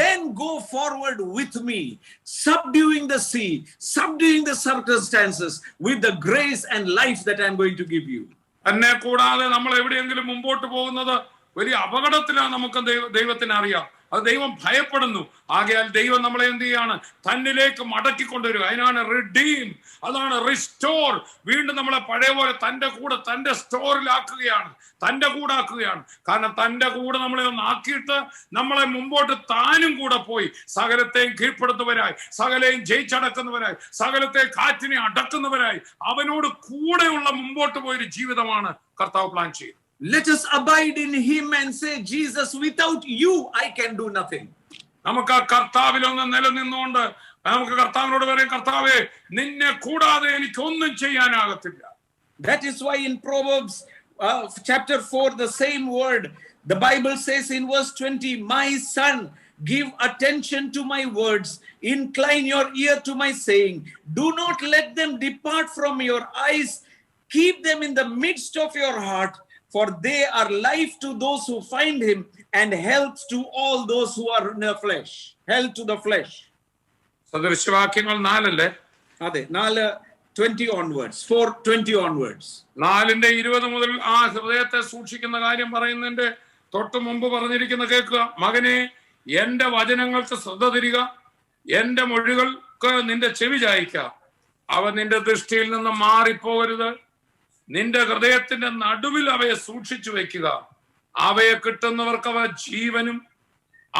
Then go forward with me, subduing the sea, subduing the circumstances with the grace and life that I'm going to give you. തന്നെ കൂടാതെ നമ്മൾ എവിടെയെങ്കിലും മുമ്പോട്ട് പോകുന്നത് വലിയ അപകടത്തിലാണ്. നമുക്ക് ദൈവത്തിന് അറിയാം, അത് ദൈവം ഭയപ്പെടുന്നു. ആകയാൽ ദൈവം നമ്മളെ എന്ത് ചെയ്യാണ്? തന്നിലേക്ക് മടക്കിക്കൊണ്ടുവരിക. അതിനാണ് റിഡീം, അതാണ് റിസ്റ്റോർ. വീണ്ടും നമ്മളെ പഴയ പോലെ തന്റെ കൂടെ, തന്റെ സ്റ്റോറിലാക്കുകയാണ്, തന്റെ കൂടെ ആക്കുകയാണ്. കാരണം തന്റെ കൂടെ നമ്മളെ ഒന്ന് ആക്കിയിട്ട് നമ്മളെ മുമ്പോട്ട് താനും കൂടെ പോയി സകലത്തെയും കീഴ്പ്പെടുത്തുവരായി, സകലയും ജയിച്ചടക്കുന്നവരായി, സകലത്തെ കാറ്റിനെ അടക്കുന്നവരായി അവനോട് കൂടെയുള്ള മുമ്പോട്ട് പോയൊരു ജീവിതമാണ് കർത്താവ് പ്ലാൻ ചെയ്യുന്നത്. Let us abide in him and say, Jesus, without you I can do nothing. നമുക്ക് ആ കർത്താവിലൊന്ന് നിലനിന്നുകൊണ്ട് നമുക്ക് കർത്താവിനോട് പറയാം, കർത്താവേ നിന്നെ കൂടാതെ എനിക്ക് ഒന്നും ചെയ്യാനാകത്തില്ല. That is why in Proverbs chapter 4, the same word, the Bible says in verse 20, my son, give attention to my words, incline your ear to my saying, do not let them depart from your eyes, keep them in the midst of your heart, for they are life to those who find him and health to all those who are in the flesh. Health to the flesh. സദൃശവാക്യങ്ങൾ 4 അല്ലേ? അതെ, 4:20 onwards, 4:20 onwards. 4:20 മുതൽ ആ ഹൃദയത്തെ സൂക്ഷിക്കുന്ന കാര്യം പറയുന്നതിന്റെ തൊട്ട് മുമ്പ് പറഞ്ഞിരിക്കുന്ന കേൾക്കുക. മകനെ, എന്റെ വചനങ്ങൾക്ക് ശ്രദ്ധ തരിക, എന്റെ മൊഴികൾക്ക് നിന്റെ ചെവി ചായിക്കുക. അവ നിന്റെ ദൃഷ്ടിയിൽ നിന്ന് മാറിപ്പോകരുത്. നിന്റെ ഹൃദയത്തിന്റെ നടുവിൽ അവയെ സൂക്ഷിച്ചു വെക്കുക. അവയെ കിട്ടുന്നവർക്ക് അവ ജീവനും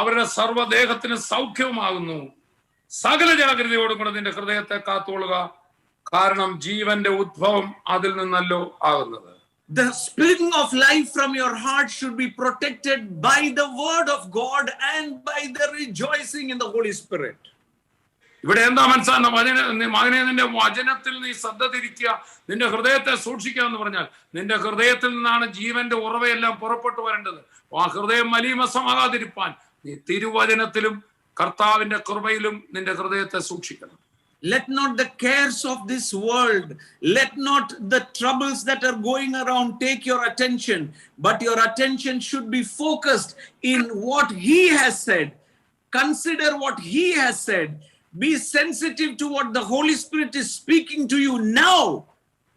അവരുടെ സർവ്വദേഹത്തിന് സൗഖ്യവുമാകുന്നു. സകല ജാഗ്രതയോടും കൂടെ നിന്റെ ഹൃദയത്തെ കാത്തുകൊള്ളുക, കാരണം ജീവന്റെ ഉദ്ഭവം അതിൽ നിന്നല്ലോ ആകുന്നത്. The spring of life from your heart should be protected by the word of God and by the rejoicing in the Holy Spirit. ഇവിടെ എന്താ മനസ്സിലാകുന്ന മകനെ നിന്റെ വചനത്തിൽ നീ ശ്രദ്ധ തിരിക്കുക, നിന്റെ ഹൃദയത്തെ സൂക്ഷിക്കുക എന്ന് പറഞ്ഞാൽ നിന്റെ ഹൃദയത്തിൽ നിന്നാണ് ജീവന്റെ ഉറവയെല്ലാം പുറപ്പെട്ടു വരേണ്ടത്. ആ ഹൃദയം മലീമസമാകാതിരിപ്പാൻ നീ തിരുവചനത്തിലും കർത്താവിന്റെ കൃപയിലും നിന്റെ ഹൃദയത്തെ സൂക്ഷിക്കണം. Let not the cares of this world, let not the troubles that are going around take your attention, but your attention should be focused in what he has said. Consider what he has said. Be sensitive to what the Holy Spirit is speaking to you now,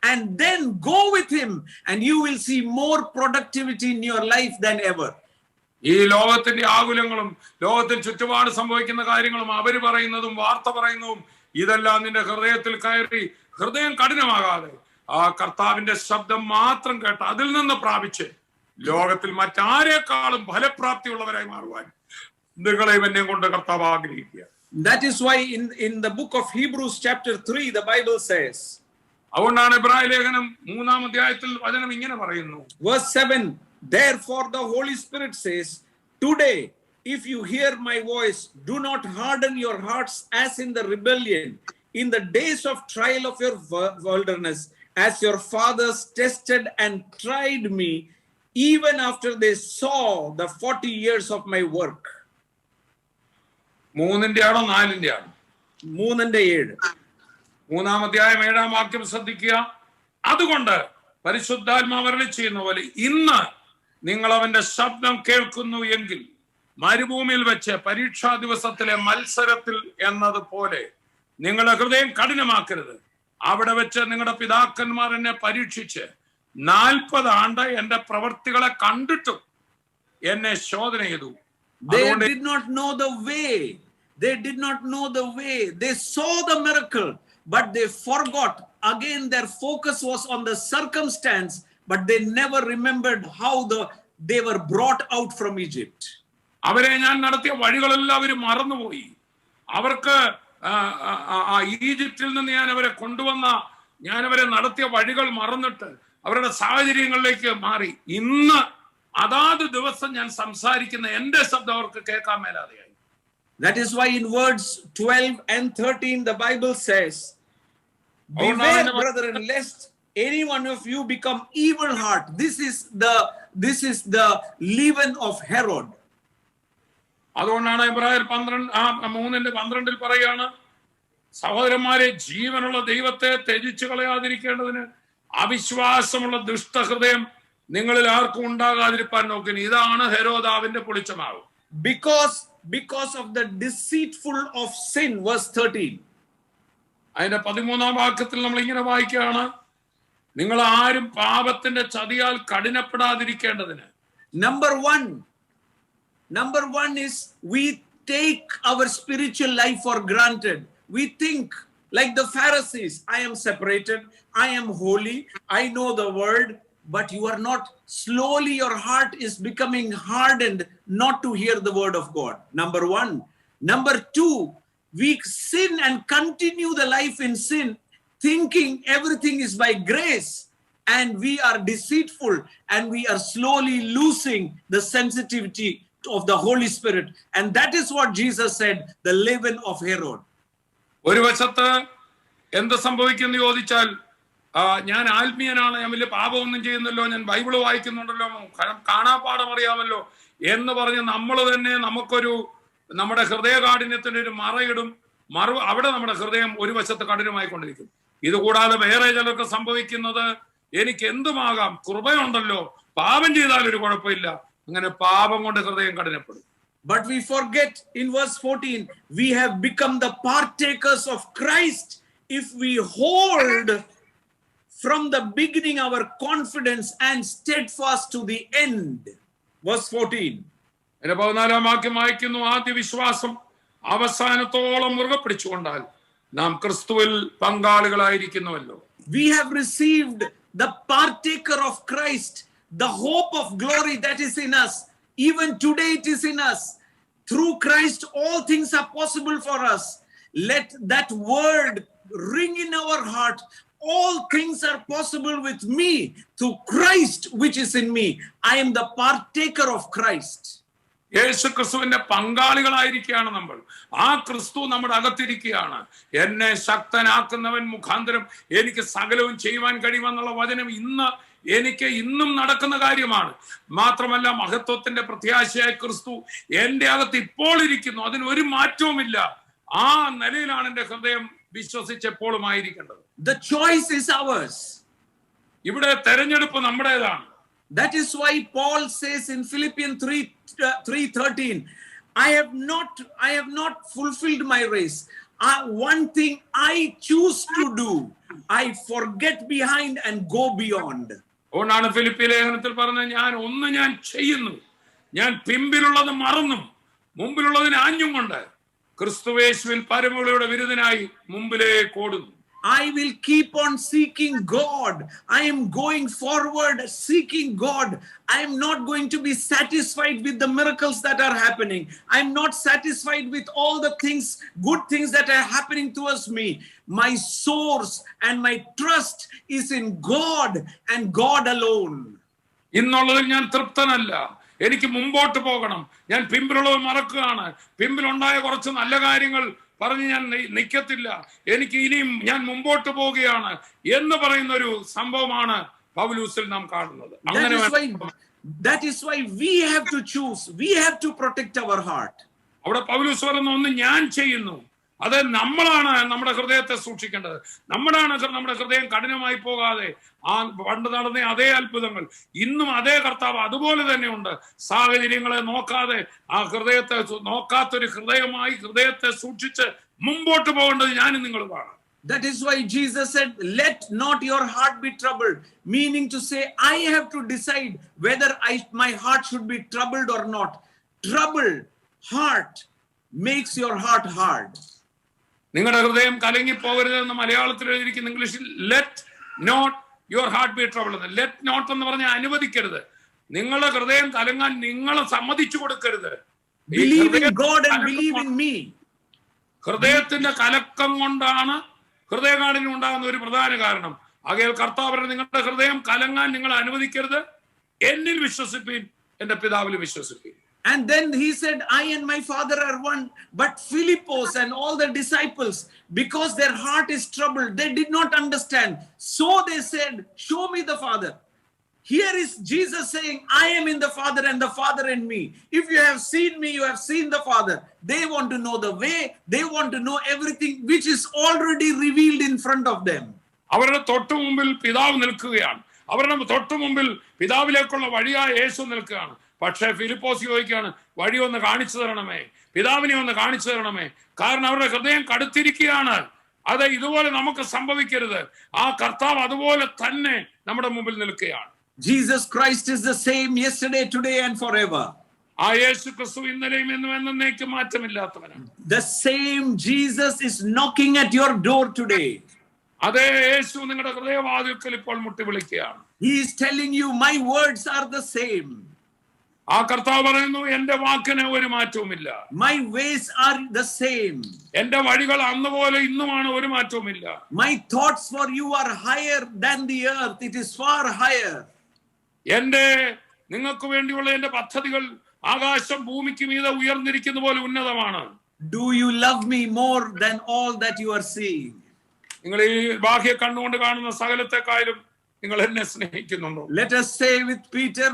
and then go with him, and you will see more productivity in your life than ever. ഈ ലോകത്തിന്റെ ആകുലങ്ങളും ലോകത്തിൽ ചുറ്റുപാട് സംഭവിക്കുന്ന കാര്യങ്ങളും അവര് പറയുന്നതും വാർത്ത പറയുന്നതും ഇതെല്ലാം നിന്റെ ഹൃദയത്തിൽ കയറി ഹൃദയം കഠിനമാകാതെ ആ കർത്താവിന്റെ ശബ്ദം മാത്രം കേട്ട് അതിൽ നിന്ന് പ്രാപിച്ച് ലോകത്തിൽ മറ്റാരേക്കാളും ഫലപ്രാപ്തിയുള്ളവരായി മാറുവാൻ നിങ്ങളെ എന്നെ കൊണ്ട് കർത്താവ് ആഗ്രഹിക്കുക. That is why in the book of Hebrews chapter 3 the Bible says, അതുകൊണ്ടാണ് ഇബ്രായ ലേഖനം 3-ാം അധ്യായത്തിൽ വചനം ഇങ്ങനെ പറയുന്നു, verse 7, therefore the Holy Spirit says, today if you hear my voice, do not harden your hearts as in the rebellion in the days of trial of your wilderness, as your fathers tested and tried me, even after they saw the 40 years of my work. 3-ന്റെ ആണോ 4-ന്റെ ആണോ? 3:7. 3-ാം അധ്യായം 7-ാം വാക്യം ശ്രദ്ധിക്കുക. അതുകൊണ്ട് പരിശുദ്ധാത്മാവ് അരുളി ചെയ്യുന്ന പോലെ ഇന്ന് നിങ്ങൾ അവന്റെ ശബ്ദം കേൾക്കുന്നു എങ്കിൽ മരുഭൂമിയിൽ വെച്ച് പരീക്ഷാ ദിവസത്തിലെ മത്സരത്തിൽ എന്നതുപോലെ നിങ്ങളുടെ ഹൃദയം കഠിനമാക്കരുത്. അവിടെ വെച്ച് നിങ്ങളുടെ പിതാക്കന്മാർ എന്നെ പരീക്ഷിച്ച് 40 ആണ്ട് എന്റെ പ്രവൃത്തികളെ കണ്ടിട്ടും എന്നെ ശോധന ചെയ്തു. They did not know the way. They did not know the way. They saw the miracle, but they forgot. Again, their focus was on the circumstance, but they never remembered how they were brought out from Egypt. അവരെ ഞാൻ നടത്തിയ വഴികളെല്ലാം അവർ മറന്നുപോയി. അവർക്ക് ഈജിപ്തിൽ നിന്ന് ഞാൻ അവരെ നടത്തിയ വഴികൾ മറന്നിട്ട് അവരുടെ സാഹചര്യങ്ങളിലേക്ക് മാറി. ഇന്ന് അതാത് ദിവസം ഞാൻ സംസാരിക്കുന്ന എന്റെ ശബ്ദം അവർക്ക് കേൾക്കാൻ മേലാതെയായി. That is why in words 12 and 13 the Bible says, beware brethren lest any one of you become evil heart. This is the leaven of Herod. അതുകൊണ്ടാണ് ഇബ്രായർ 3:12 പറയാണ്, സഹോദരന്മാരെ ജീവനുള്ള ദൈവത്തെ ത്യജിച്ചു കളയാതിരിക്കേണ്ടതിന് അവിശ്വാസമുള്ള ദുഷ്ടഹൃദയം നിങ്ങളിൽ ആർക്കും ഉണ്ടാകാതിരിക്കാൻ നോക്കുന്നു. ഇതാണ് ഹെരോദാവിന്റെ പൊളിച്ചമാവ്. Because of the deceitful of sin, verse 13. അതിന്റെ 13-ാം വാക്യത്തിൽ നമ്മൾ ഇങ്ങനെ വായിക്കുകയാണ്, നിങ്ങൾ ആരും പാപത്തിന്റെ ചതിയാൽ കഠിനപ്പെടാതിരിക്കേണ്ടതിന്. Number one is we take our spiritual life for granted. We think like the Pharisees, I am separated, I am holy, I know the word, but you are not. Slowly your heart is becoming hardened not to hear the word of God. Number one. Number two, we sin and continue the life in sin, thinking everything is by grace, and we are deceitful and we are slowly losing the sensitivity of the Holy Spirit. And that is what Jesus said, the leaven of Herod. ഒരു വശത്ത് എന്ത് സംഭവിക്കുന്നു ചോദിച്ചാൽ, ഞാൻ ആത്മീയനാണ്, ഞാൻ വലിയ പാപമൊന്നും ചെയ്യുന്നല്ലോ, ഞാൻ Bible വായിക്കുന്നുണ്ടല്ലോ, കാണാപ്പാഠം അറിയാമല്ലോ എന്ന് പറഞ്ഞ് നമ്മൾ തന്നെ നമ്മുടെ ഹൃദയകാഠിന്യത്തിന് ഒരു മറയിടും. അവിടെ നമ്മുടെ ഹൃദയം ഒരു വശത്ത് കഠിനമായിക്കൊണ്ടിരിക്കും. ഇതുകൂടാതെ വേറെ ചിലർക്ക് സംഭവിക്കുന്നത്, എനിക്ക് എന്തുമാകാം, കൃപയുണ്ടല്ലോ, പാപം ചെയ്താൽ ഒരു കുഴപ്പമില്ല, അങ്ങനെ പാപം കൊണ്ട് ഹൃദയം കഠിനപ്പെടും. But we forget in verse 14, we have become the partakers of Christ if we hold from the beginning our confidence and steadfast to the end. Verse 14. 14-ാം വാക്യം വായിക്കുന്നു, ആദ്യ വിശ്വാസം അവസാനത്തോളം മുറുകെ പിടിച്ചുകൊണ്ടാൽ നാം ക്രിസ്തുവിൽ പങ്കാളികളായിരിക്കുന്നുവല്ലോ. We have received the partaker of Christ, the hope of glory that is in us. Even today it is in us. Through Christ all things are possible for us. Let that word ring in our heart. All things are possible with me through Christ which is in me. I am the partaker of Christ. യേശു ക്രിസ്തുവിന്റെ പങ്കാളികളായിരിക്കുകയാണ് നമ്മൾ. ആ ക്രിസ്തു നമ്മുടെ അകത്തിരിക്കുകയാണ്. എന്നെ ശക്തനാക്കുന്നവൻ മുഖാന്തരം എനിക്ക് സകലവും ചെയ്യുവാൻ കഴിയുമെന്നുള്ള വചനം എനിക്ക് ഇന്നും നടക്കുന്ന കാര്യമാണ്. മാത്രമല്ല, മഹത്വത്തിന്റെ പ്രത്യാശയായ ക്രിസ്തു എന്റെ അകത്ത് ഇപ്പോൾ ഇരിക്കുന്നു. അതിനൊരു മാറ്റവുമില്ല. ആ നിലയിലാണ് എന്റെ ഹൃദയം വിശ്വസിച്ച് എപ്പോഴും ആയിരിക്കേണ്ടത്. The choice is ours. ഇവിടെ തെരഞ്ഞെടുപ്പ് നമ്മുടേതാണ്. That is why Paul says in Philippians 3:13, I have not fulfilled my race. One thing I choose to do, I forget behind and go beyond. അതുകൊണ്ടാണ് ഫിലിപ്പി ലേഖനത്തിൽ പറഞ്ഞത്, ഞാൻ ചെയ്യുന്നു, ഞാൻ പിമ്പിലുള്ളത് മറന്നും മുമ്പിലുള്ളതിന് ആഞ്ഞും കൊണ്ട് ക്രിസ്തുവേശുവിൽ പരമവിളിയുടെ വിരുദ്ധനായി മുമ്പിലേക്ക് ഓടുന്നു. I will keep on seeking God. I am going forward seeking God. I am not going to be satisfied with the miracles that are happening. I am not satisfied with all the things, good things that are happening towards me. My source and my trust is in God and God alone. ഇന്നുള്ളതിൽ ഞാൻ തൃപ്തനല്ല, എനിക്ക് മുമ്പോട്ട് പോകണം. ഞാൻ പിമ്പിലുള്ളത് മറക്കുകയാണ്. പിമ്പിലുണ്ടായ കുറച്ച് നല്ല കാര്യങ്ങൾ പറഞ്ഞ് ഞാൻ നിൽക്കത്തില്ല, എനിക്ക് ഇനിയും ഞാൻ മുമ്പോട്ട് പോവുകയാണ് എന്ന് പറയുന്ന ഒരു സംഭവമാണ് പൗലോസിൽ നാം കാണുന്നത്. That is why we have to choose. We have to protect our heart. അവിടെ പൗലോസ് പറയുന്ന ഒന്ന് ഞാൻ ചെയ്യുന്നു. അത് നമ്മളാണ് നമ്മുടെ ഹൃദയത്തെ സൂക്ഷിക്കേണ്ടത്. നമ്മുടെ ഹൃദയം കഠിനമായി പോകാതെ പണ്ട് നടന്ന അതേ അത്ഭുതങ്ങൾ ഇന്നും അതേ കർത്താവ് അതുപോലെ തന്നെ ഉണ്ട്. സാഹചര്യങ്ങളെ നോക്കാതെ ആ ഹൃദയത്തെ നോക്കാത്തൊരു ഹൃദയത്തെ സൂക്ഷിച്ച് മുമ്പോട്ട് പോകേണ്ടത് ഞാനും നിങ്ങളുമാണ്. That is why Jesus said, let not your heart be troubled, meaning to say I have to decide whether my heart should be troubled or not. Troubled heart makes your heart hard. നിങ്ങളുടെ ഹൃദയം കലങ്ങി പോകരുതെന്ന് മലയാളത്തിൽ എഴുതിയിരിക്കുന്ന ഇംഗ്ലീഷിൽ let not your heart be trouble. Let not എന്ന് പറഞ്ഞാൽ അനുവദിക്കരുത്. നിങ്ങളുടെ ഹൃദയം കലങ്ങാൻ നിങ്ങൾ സമ്മതിച്ചു കൊടുക്കരുത്. ഹൃദയത്തിന്റെ കലക്കം കൊണ്ടാണ് ഹൃദയകാഠിന്യം ഉണ്ടാകുന്ന ഒരു പ്രധാന കാരണം. ആകയാൽ കർത്താവ് നിങ്ങളുടെ ഹൃദയം കലങ്ങാൻ നിങ്ങൾ അനുവദിക്കരുത്. എന്നിൽ വിശ്വസിപ്പീൻ, എന്റെ പിതാവിൽ വിശ്വസിപ്പീൻ. And then he said, I and my Father are one. But Philippos and all the disciples, because their heart is troubled, they did not understand. So they said, show me the Father. Here is Jesus saying, I am in the Father and the Father in me. If you have seen me, you have seen the Father. They want to know the way. They want to know everything which is already revealed in front of them. അവരുടെ തൊട്ടു മുമ്പിൽ പിതാവ് നിൽക്കുകയാണ്. അവരുടെ തൊട്ടു മുമ്പിൽ പിതാവിലേക്കുള്ള വഴിയായ യേശു നിൽക്കുകയാണ്. പക്ഷേ ഫിലിപ്പോസ് ചോദിക്കുകയാണ്, വഴി ഒന്ന് കാണിച്ചു തരണമേ, പിതാവിനെ ഒന്ന് കാണിച്ചു തരണമേ. കാരണം അവരുടെ ഹൃദയം കടുത്തിരിക്കുകയാണ്. അത് ഇതുപോലെ നമുക്ക് സംഭവിക്കരുത്. ആ കർത്താവ് അതുപോലെ തന്നെ നമ്മുടെ മുമ്പിൽ നിൽക്കുകയാണ്. Jesus Christ is the same yesterday, today and forever. ആ യേശു ക്രിസ്തു ഇന്നലെയും എന്നും എന്നേക്കും മാറ്റമില്ലാത്തവനാണ്. The same Jesus is knocking at your door today. അതേ യേശു നിങ്ങളുടെ ഹൃദയവാതിൽക്കൽ ഇപ്പോൾ മുട്ടി വിളിക്കുകയാണ്. He is telling you, my words are the same. ആ കർത്താവ് പറയുന്നു, എന്റെ വാക്കിന് ഒരു മാറ്റവുമില്ല. My ways are the same. എന്റെ വഴികൾ അന്ന് പോലെ ഇന്നുമാണ്, ഒരു മാറ്റവുമില്ല. My thoughts for you are higher than the earth. It is far higher. നിങ്ങൾക്ക് വേണ്ടിയുള്ള എന്റെ പദ്ധതികൾ ആകാശം ഭൂമിക്ക് മീതെ ഉയർന്നിരിക്കുന്ന പോലെ ഉന്നതമാണ്. Do you love me more than all that you are seeing? നിങ്ങൾ ഈ ബാഹ്യ കണ്ണുകൊണ്ട് കാണുന്ന സകലത്തെക്കാളും നിങ്ങൾ എന്നെ സ്നേഹിക്കുന്നുണ്ടോ? Let us say with Peter,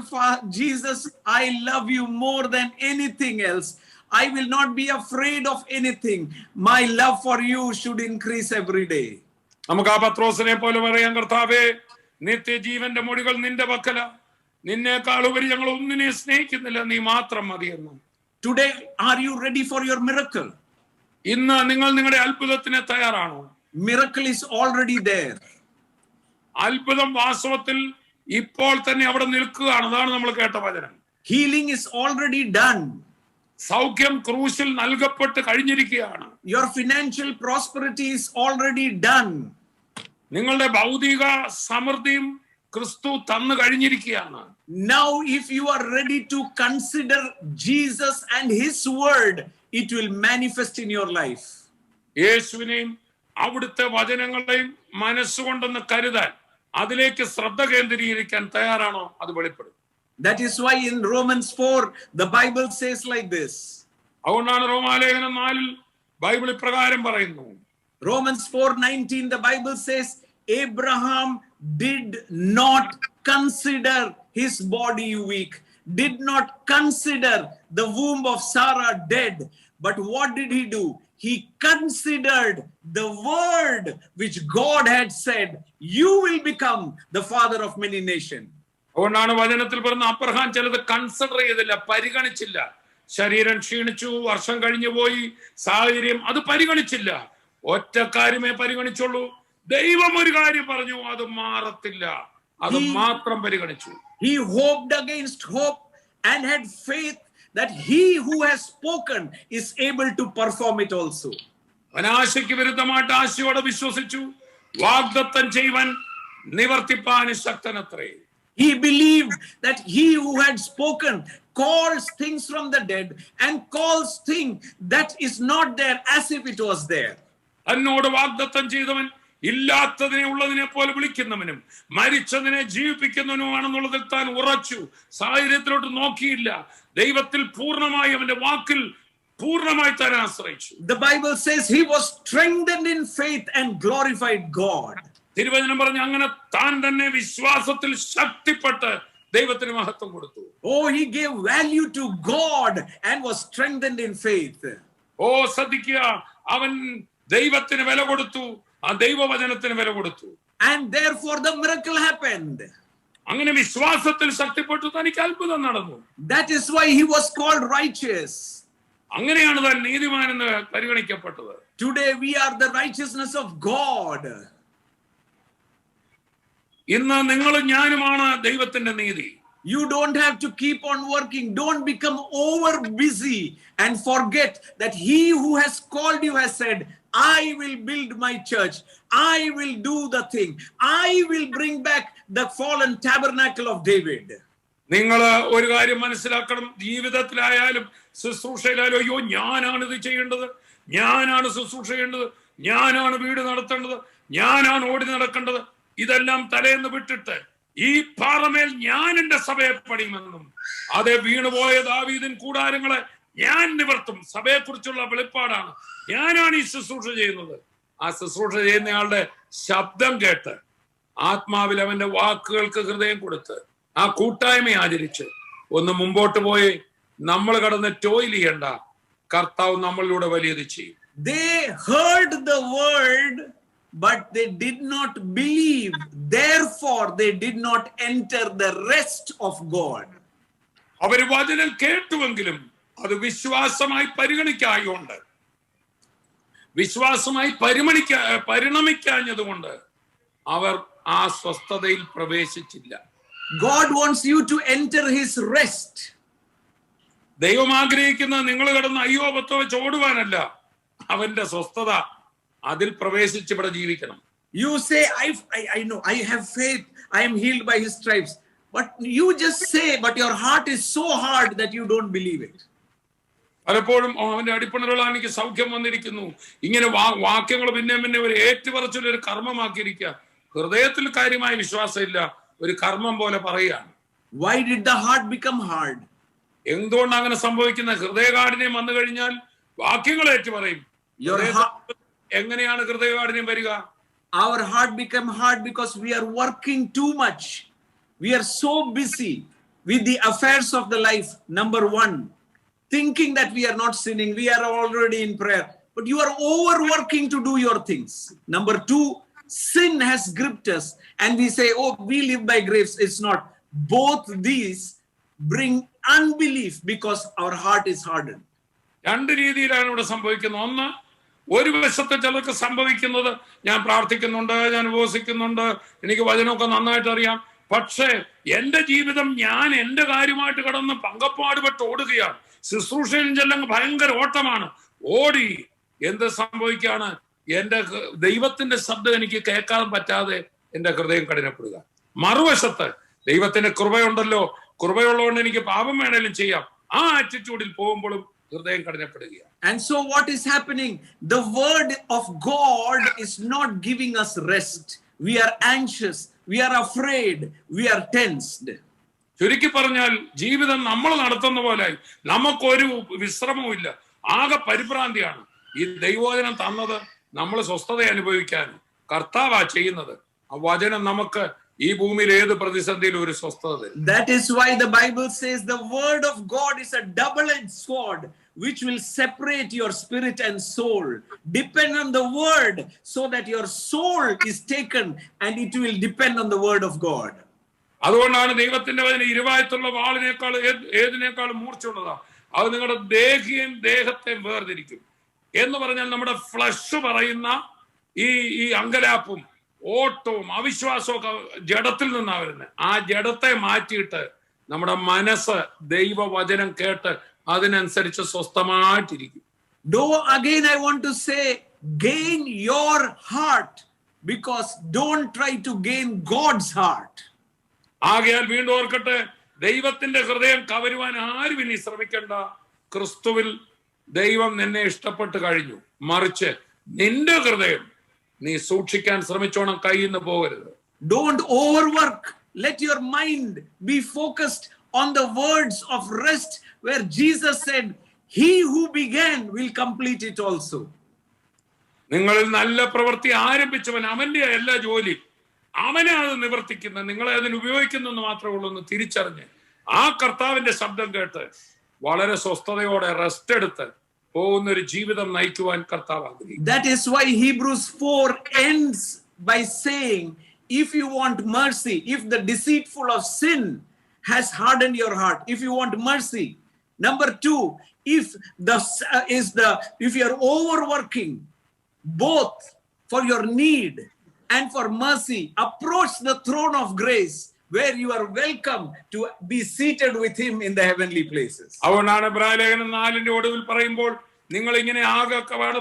Jesus, I love you more than anything else. I will not be afraid of anything. My love for you should increase every day. നമുക്ക് ആ പത്രോസിനെ പോലെ പറയാം, കർത്താവേ, നിത്യജീവന്റെ മൊഴികൾ നിന്റെ പക്കല, നിന്നേക്കാൾ ഉപരി ഞങ്ങൾ ഒന്നിനെ സ്നേഹിക്കുന്നില്ല, നീ മാത്രം മതിയെന്ന്. Today, are you ready for your miracle? ഇന്ന് നിങ്ങൾ നിങ്ങളുടെ അത്ഭുതത്തിന് തയ്യാറാണോ? Miracle is already there. അത്ഭുതം വാസ്തവത്തിൽ ഇപ്പോൾ തന്നെ അവിടെ നിൽക്കുകയാണ്. അതാണ് നമ്മൾ കേട്ട വചനം. Healing is already done. സൗഖ്യം ക്രൂശിൽ നൽകപ്പെട്ട് കഴിഞ്ഞിരിക്കുകയാണ്. Your financial prosperity is already done. നിങ്ങളുടെ ഭൗതിക സമൃദ്ധിയും ക്രിസ്തു തന്നു കഴിഞ്ഞിരിക്കുകയാണ്. Now if you are ready to consider Jesus and his word, it will manifest in your life. യേശുവിനെയും അവിടുത്തെ വചനങ്ങളെയും മനസ്സുകൊണ്ടെന്ന് കരുതാൻ, അതിലേക്ക് ശ്രദ്ധ കേന്ദ്രീകരിക്കാൻ തയ്യാറാണോ? അത് വെളിപ്പെടും. That is why in Romans 4, the Bible says like this. അതുകൊണ്ടാണ് റോമാലേഖനം 4 ബൈബിൾ ഇപ്രകാരം പറയുന്നു. Romans 4:19, the Bible says, Abraham did not consider his body weak, did not consider the womb of Sarah dead. But what did he do? He considered the word which God had said, you will become the father of many nations. അതുകൊണ്ടാണ് വചനത്തിൽ പറഞ്ഞ Abraham ചിലത് consider ചെയ്തില്ല, പരിഗണിച്ചില്ല. ശരീരം ക്ഷീണിച്ചു, വർഷം കഴിഞ്ഞു പോയി, സാഹചര്യം അത് പരിഗണിച്ചില്ല. ഒറ്റ കാര്യമേ പരിഗണിച്ചുള്ളൂ. ദൈവം ഒരു കാര്യം പറഞ്ഞു, അത് മാറത്തില്ല, അത് മാത്രം പരിഗണിച്ചു. He hoped against hope and had faith that he who has spoken is able to perform it also. അനാശയ്ക്ക് വിരുദ്ധമായിട്ട് ആശയോടെ വിശ്വസിച്ചു, വാഗ്ദത്തം ചെയ്യുവാൻ നിവർത്തിപ്പാൻ ശക്തനത്രേ. He believed that he who had spoken calls things from the dead and calls things that is not there as if it was there. എന്നോട് വാഗ്ദത്തം ചെയ്തവൻ ഇല്ലാത്തതിനെ ഉള്ളതിനെ പോലെ വിളിക്കുന്നവനും മരിച്ചതിനെ ജീവിപ്പിക്കുന്നവനുമാണെന്നുള്ളതിൽ താൻ ഉറച്ചു. സാഹചര്യത്തിലോട്ട് നോക്കിയില്ല, ദൈവത്തിൽ പൂർണ്ണമായി അവന്റെ വാക്കിൽ പൂർണ്ണമായി താൻ ആശ്രയിച്ചു. The Bible says he was strengthened in faith and glorified God. തിരുവചനം പറഞ്ഞ അങ്ങനെ താൻ തന്നെ വിശ്വാസത്തിൽ ശക്തിപ്പെട്ട് ദൈവത്തിന് മഹത്വം കൊടുത്തു. Oh, he gave value to God and was strengthened in faith. ശ്രദ്ധിക്കുക, അവൻ ദൈവത്തിന് വില കൊടുത്തു, ആ ദൈവവചനത്തിന് വില കൊടുത്തു. And therefore the miracle happened. അങ്ങനെ വിശ്വാസത്തിൽ ശക്തിപ്പെട്ടു തനിക്ക് അത്ഭുതം നടന്നു. That is why he was called righteous. അങ്ങനെയാണ് താൻ നീതിമാൻ എന്ന് പരിഗണിക്കപ്പെട്ടത്. Today we are the righteousness of God. ഇന്ന് നിങ്ങളും ഞാനുമാണ് ദൈവത്തിന്റെ നീതി. You don't have to keep on working. Don't become over busy and forget that he who has called you has said, I will build my church. I will do the thing. I will bring back the fallen tabernacle of David. നിങ്ങൾ ഒരു കാര്യം മനസ്സിലാക്കണം, ജീവിതത്തിലായാലും ശുശ്രൂഷയിലായാലും, അയ്യോ ഞാനാണ് ഇത് ചെയ്യേണ്ടത്, ഞാനാണ് ശുശ്രൂഷ ചെയ്യേണ്ടത്, ഞാനാണ് വീട് നടത്തേണ്ടത്, ഞാനാണ് ഓടി നടക്കേണ്ടത്, ഇതെല്ലാം തലേന്ന് വിട്ടിട്ട് ഈ പാറമേൽ ഞാൻ എന്റെ സഭയെ പണിയുമെന്നും അതേ വീണുപോയ ദാവീദിൻ കൂടാരങ്ങളെ ഞാൻ നിവർത്തും. സഭയെ കുറിച്ചുള്ള വെളിപ്പാടാണ്. ഞാനാണ് ഈ ശുശ്രൂഷ ചെയ്യുന്നത്. ആ ശുശ്രൂഷ ചെയ്യുന്നയാളുടെ ശബ്ദം കേട്ട് ആത്മാവിൽ അവന്റെ വാക്കുകൾക്ക് ഹൃദയം കൊടുത്ത് ആ കൂട്ടായ്മ ആചരിച്ച് ഒന്ന് മുമ്പോട്ട് പോയി നമ്മൾ കടന്ന് ടോയിൽ ചെയ്യണ്ട. കർത്താവ് നമ്മളിലൂടെ വലിയത് ചെയ്യും. They heard the word, but they did not believe. Therefore, they did not enter the rest of God. അവർ വചനം കേട്ടുവെങ്കിലും അത് വിശ്വാസമായി പരിഗണിക്കായുണ്ട്, വിശ്വാസമായി പരിണമിക്കാഞ്ഞതുകൊണ്ട് അവർ ആ സ്വസ്ഥതയിൽ പ്രവേശിച്ചില്ല. God wants you to enter his rest. ദൈവം ആഗ്രഹിക്കുന്ന നിങ്ങൾ കിടന്ന് അയ്യോ പത്തോ വെച്ച് ഓടുവാനല്ല, അവന്റെ സ്വസ്ഥത അതിൽ പ്രവേശിച്ച് ഇവിടെ ജീവിക്കണം. You say, I know, I have faith, I am healed by his stripes. But you just say, but your heart is so hard that you don't believe it. പലപ്പോഴും അവന്റെ അടിപ്പണകളാണ് എനിക്ക് സൗഖ്യം വന്നിരിക്കുന്നു, ഇങ്ങനെ വാക്യങ്ങൾ പിന്നെ ഒരു ഏറ്റുപറച്ചിലൊരു കർമ്മമാക്കിയിരിക്കുക. ഹൃദയത്തിൽ കാര്യമായ വിശ്വാസം ഇല്ല, ഒരു കർമ്മം പോലെ പറയുകയാണ്. Why did the heart become hard? എന്തുകൊണ്ട് അങ്ങനെ സംഭവിക്കുന്ന? ഹൃദയകാഠിന്യം വന്നു കഴിഞ്ഞാൽ വാക്യങ്ങൾ ഏറ്റു പറയും. എങ്ങനെയാണ് ഹൃദയകാഠിന്യം വരിക? Our heart become hard because we are working too much. We are so busy with the affairs of the life. Number one, thinking that we are not sinning, we are already in prayer, but you are overworking to do your things. Number two, sin has gripped us and we say, oh, we live by grace. It's not. Both these bring unbelief because our heart is hardened. രണ്ട് രീതിയിലാണ് ഇവിടെ സംഭവിക്കുന്നത്. ഒന്ന്, ഒരു വശത്ത് ചിലർക്ക് സംഭവിക്കുന്നത്, ഞാൻ പ്രാർത്ഥിക്കുന്നുണ്ട്, ഞാൻ ഉപവസിക്കുന്നുണ്ട്, എനിക്ക് വചനമൊക്കെ നന്നായിട്ട് അറിയാം, പക്ഷേ എന്റെ ജീവിതം ഞാൻ എന്റെ കാര്യമായിട്ട് കടന്ന് പങ്കപ്പാടുപെട്ട് ഓടുകയാണ്. ശുശ്രൂഷയും ചെല്ലും ഭയങ്കര ഓട്ടമാണ്. ഓടി എന്ത് സംഭവിക്കുകയാണ്? എന്റെ ദൈവത്തിന്റെ ശബ്ദം എനിക്ക് കേൾക്കാൻ പറ്റാതെ എന്റെ ഹൃദയം കഠിനപ്പെടുക. മറുവശത്ത് ദൈവത്തിന്റെ കൃപയുണ്ടല്ലോ, കൃപയുള്ളതുകൊണ്ട് എനിക്ക് പാപം വേണേലും ചെയ്യാം, ആ ആറ്റിറ്റ്യൂഡിൽ പോകുമ്പോഴും ഹൃദയം കഠിനപ്പെടുകയാണ്. And so what is happening? The word of God is not giving us rest. We are anxious, we are afraid, we are tensed. ചുരുക്കി പറഞ്ഞാൽ ജീവിതം നമ്മൾ നടത്തുന്ന പോലെ നമുക്കൊരു വിശ്രമവും ഇല്ല, ആകെ പരിഭ്രാന്തിയാണ്. ഈ ദൈവവചനം തന്നത് നമ്മൾ സ്വസ്ഥത അനുഭവിക്കാൻ കർത്താവാ ചെയ്യുന്നത്. ആ വചനം നമുക്ക് ഈ ഭൂമിയിൽ ഏത് പ്രതിസന്ധിയിലും ഒരു സ്വസ്ഥത തരും. That is why the Bible says the word of God is a double-edged sword which will separate your spirit and soul. Depend on the word so that your soul is taken and it will depend on the word of God. അതുകൊണ്ടാണ് ദൈവത്തിന്റെ വചനം ഇരുവായത്തുള്ള വാളിനേക്കാൾ ഏതിനേക്കാളും മൂർച്ചയുള്ളതാ. അത് നിങ്ങളുടെ ദേഹത്തെയും വേർതിരിക്കും എന്ന് പറഞ്ഞാൽ നമ്മുടെ flush പറയുന്ന ഈ അങ്കലാപ്പും ഓട്ടവും അവിശ്വാസവും ഒക്കെ ജഡത്തിൽ നിന്നാ വരുന്നത്. ആ ജഡത്തെ മാറ്റിയിട്ട് നമ്മുടെ മനസ്സ് ദൈവവചനം കേട്ട് അതിനനുസരിച്ച് സ്വസ്ഥമായിട്ടിരിക്കും. Again I want to say, gain your heart, because don't try to gain God's heart. ആകയാൽ വീണ്ടും ഓർക്കട്ടെ, ദൈവത്തിന്റെ ഹൃദയം കവരുവാൻ ആരും ഇനി ശ്രമിക്കണ്ട. ക്രിസ്തുവിൽ ദൈവം നിന്നെ ഇഷ്ടപ്പെട്ട് കഴിഞ്ഞു. മറിച്ച് നിന്റെ ഹൃദയം നീ സൂക്ഷിക്കാൻ ശ്രമിച്ചോണം, കയ്യിൽ നിന്ന് പോകരുത്. Don't overwork. Let your mind be focused on the words of rest, where Jesus said, he who began will complete it also. നിങ്ങളിൽ നല്ല പ്രവൃത്തി ആരംഭിച്ചവൻ അവന്റെ എല്ലാ ജോലി അവനെ അത് നിവർത്തിക്കുന്ന, നിങ്ങളെ അതിന് ഉപയോഗിക്കുന്നെന്ന് മാത്രമേ ഉള്ളൂ എന്ന് തിരിച്ചറിഞ്ഞ് ആ കർത്താവിന്റെ ശബ്ദം കേട്ട് വളരെ സ്വസ്ഥതയോടെ റെസ്റ്റ് എടുത്ത് പോകുന്ന ഒരു ജീവിതം നയിക്കുവാൻ കർത്താവ് ആഗ്രഹിക്കുന്നു. That is why Hebrews 4 ends by saying, if you want mercy, if the deceitful of sin has hardened your heart, if you want mercy. Number 2, if you are overworking both for your need and for mercy, approach the throne of grace where you are welcome to be seated with him in the heavenly places. അതുകൊണ്ടാണ് എബ്രായലേഖനം 4 ഒടുവിൽ പറയുമ്പോൾ നിങ്ങൾ ഇങ്ങനെ ആകെ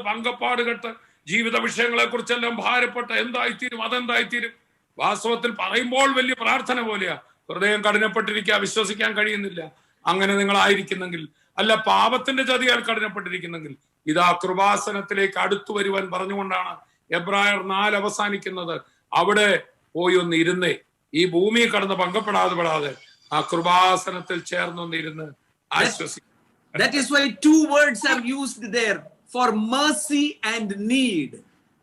പങ്കപ്പാട് കെട്ട് ജീവിത വിഷയങ്ങളെ കുറിച്ചെല്ലാം ഭാരപ്പെട്ട് എന്തായിത്തീരും അതെന്തായിത്തീരും. വാസ്തവത്തിൽ പറയുമ്പോൾ വലിയ പ്രാർത്ഥന പോലെയാ, ഹൃദയം കഠിനപ്പെട്ടിരിക്കുക, വിശ്വസിക്കാൻ കഴിയുന്നില്ല. അങ്ങനെ നിങ്ങളായിരിക്കുന്നെങ്കിൽ, അല്ല പാപത്തിന്റെ ചതിയാൽ കഠിനപ്പെട്ടിരിക്കുന്നെങ്കിൽ, ഇതാ കൃപാസനത്തിലേക്ക് അടുത്തു വരുവാൻ പറഞ്ഞുകൊണ്ടാണ് എബ്രായർ 4 അവസാനിക്കുന്നത്. അവിടെ പോയി ഒന്ന് ഇരുന്നേ, ഈ ഭൂമി കടന്ന് പങ്കപ്പെടാതെ ആ കൃപാസനത്തിൽ ചേർന്നൊന്നിരുന്ന് ആശ്വസിക്കും. That is why 2 words are used there for mercy and need.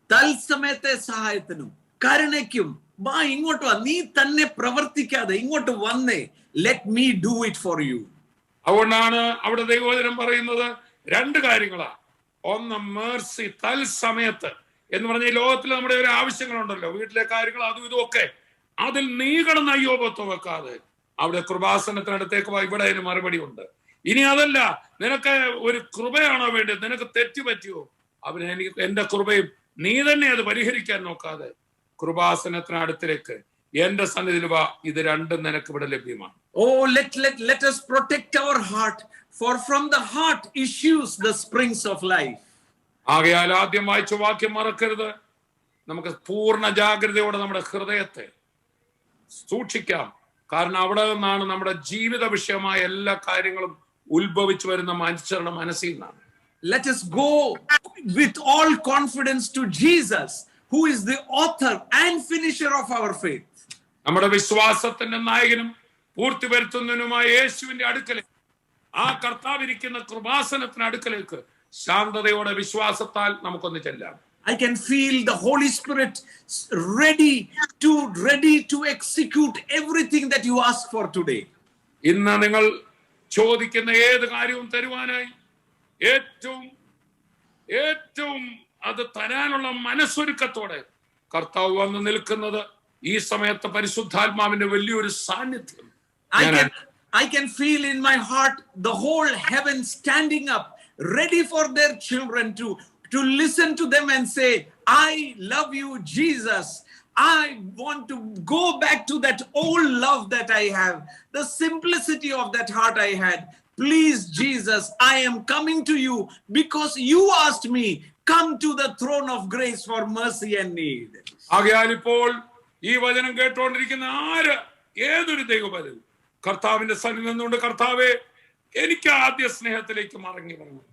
തൽസമയത്തെ സഹായത്തിനും കരുണയ്ക്കും വാ, ഇങ്ങോട്ട് വാ, നീ തന്നെ പ്രവർത്തിക്കാതെ ഇങ്ങോട്ട് വന്നേ, let me do it for you. അതുകൊണ്ടാണ് അവിടെ ദൈവവചനം പറയുന്നത് 2 കാര്യങ്ങളാ. ഒന്ന് മേഴ്സി, തൽസമയത്ത് എന്ന് പറഞ്ഞ ലോകത്തിൽ നമ്മുടെ ഒരു ആവശ്യങ്ങളുണ്ടല്ലോ, വീട്ടിലെ കാര്യങ്ങൾ അതും ഇതും ഒക്കെ, അതിൽ നീ കിടന്ന് അയ്യോപത്വം വെക്കാതെ അവിടെ കൃപാസനത്തിനടുത്തേക്ക് വാ, ഇവിടെ അതിന് മറുപടി ഉണ്ട്. ഇനി അതല്ല, നിനക്ക് ഒരു കൃപയാണോ വേണ്ടത്, നിനക്ക് തെറ്റുപറ്റിയോ, എനിക്ക് എന്റെ കൃപയും നീ തന്നെ അത് പരിഹരിക്കാൻ നോക്കാതെ കൃപാസനത്തിനടുത്തേക്ക് എന്റെ സന്നിധിയിൽ വാ, ഇത് രണ്ടും നിനക്ക് ഇവിടെ ലഭ്യമാണ്. Oh, let us protect our heart, for from the heart issues the springs of life. ആകയാൽ ആദ്യം വായിച്ച വാക്യം മറക്കരുത്. നമുക്ക് പൂർണ്ണ ജാഗ്രതയോടെ നമ്മുടെ ഹൃദയത്തെ സൂക്ഷിക്കാം, കാരണം അവിടെ നിന്നാണ് നമ്മുടെ ജീവിത വിഷയമായ എല്ലാ കാര്യങ്ങളും ഉത്ഭവിച്ചു വരുന്ന മനുഷ്യരുടെ മനസ്സിൽ നിന്നാണ്. Let us go with all confidence to Jesus, who is the author and finisher of our faith. നമ്മുടെ വിശ്വാസത്തിന്റെ നായകനും പൂർത്തി വരുത്തുന്നതിനുമായ യേശുവിന്റെ അടുക്കലേക്ക്, ആ കർത്താവിരിക്കുന്ന കൃപാസനത്തിന് അടുക്കലേക്ക് ശാന്തതയോടെ വിശ്വാസത്താൽ നമുക്കൊന്ന് ചെല്ലാം. I can feel the Holy Spirit ready to execute everything that you ask for today. ഇന്ന് നിങ്ങൾ ചോദിക്കുന്ന ഏത് കാര്യവും തരുവാനായി ഏറ്റവും അത് തരാനുള്ള മനസ്സൊരുക്കത്തോടെ കർത്താവ് വന്ന് നിൽക്കുന്നത് ഈ സമയത്ത് പരിശുദ്ധാത്മാവിന്റെ വലിയൊരു സാന്നിധ്യം. I can feel in my heart the whole heaven standing up, ready for their children to listen to them and say, I love you, Jesus. I want to go back to that old love that I have, the simplicity of that heart I had. Please, Jesus, I am coming to you because you asked me, come to the throne of grace for mercy and need. ആകയാൽ ഇപ്പോൾ ഈ വചനം കേട്ടുകൊണ്ടിരിക്കുന്ന ഏതൊരു ദൈവപരൻ കർത്താവിന്റെ സന്നിധിയിൽ നിന്നുകൊണ്ട്, കർത്താവേ, എനിക്ക് ആദ്യ സ്നേഹത്തിലേക്ക് മടങ്ങി വരണം,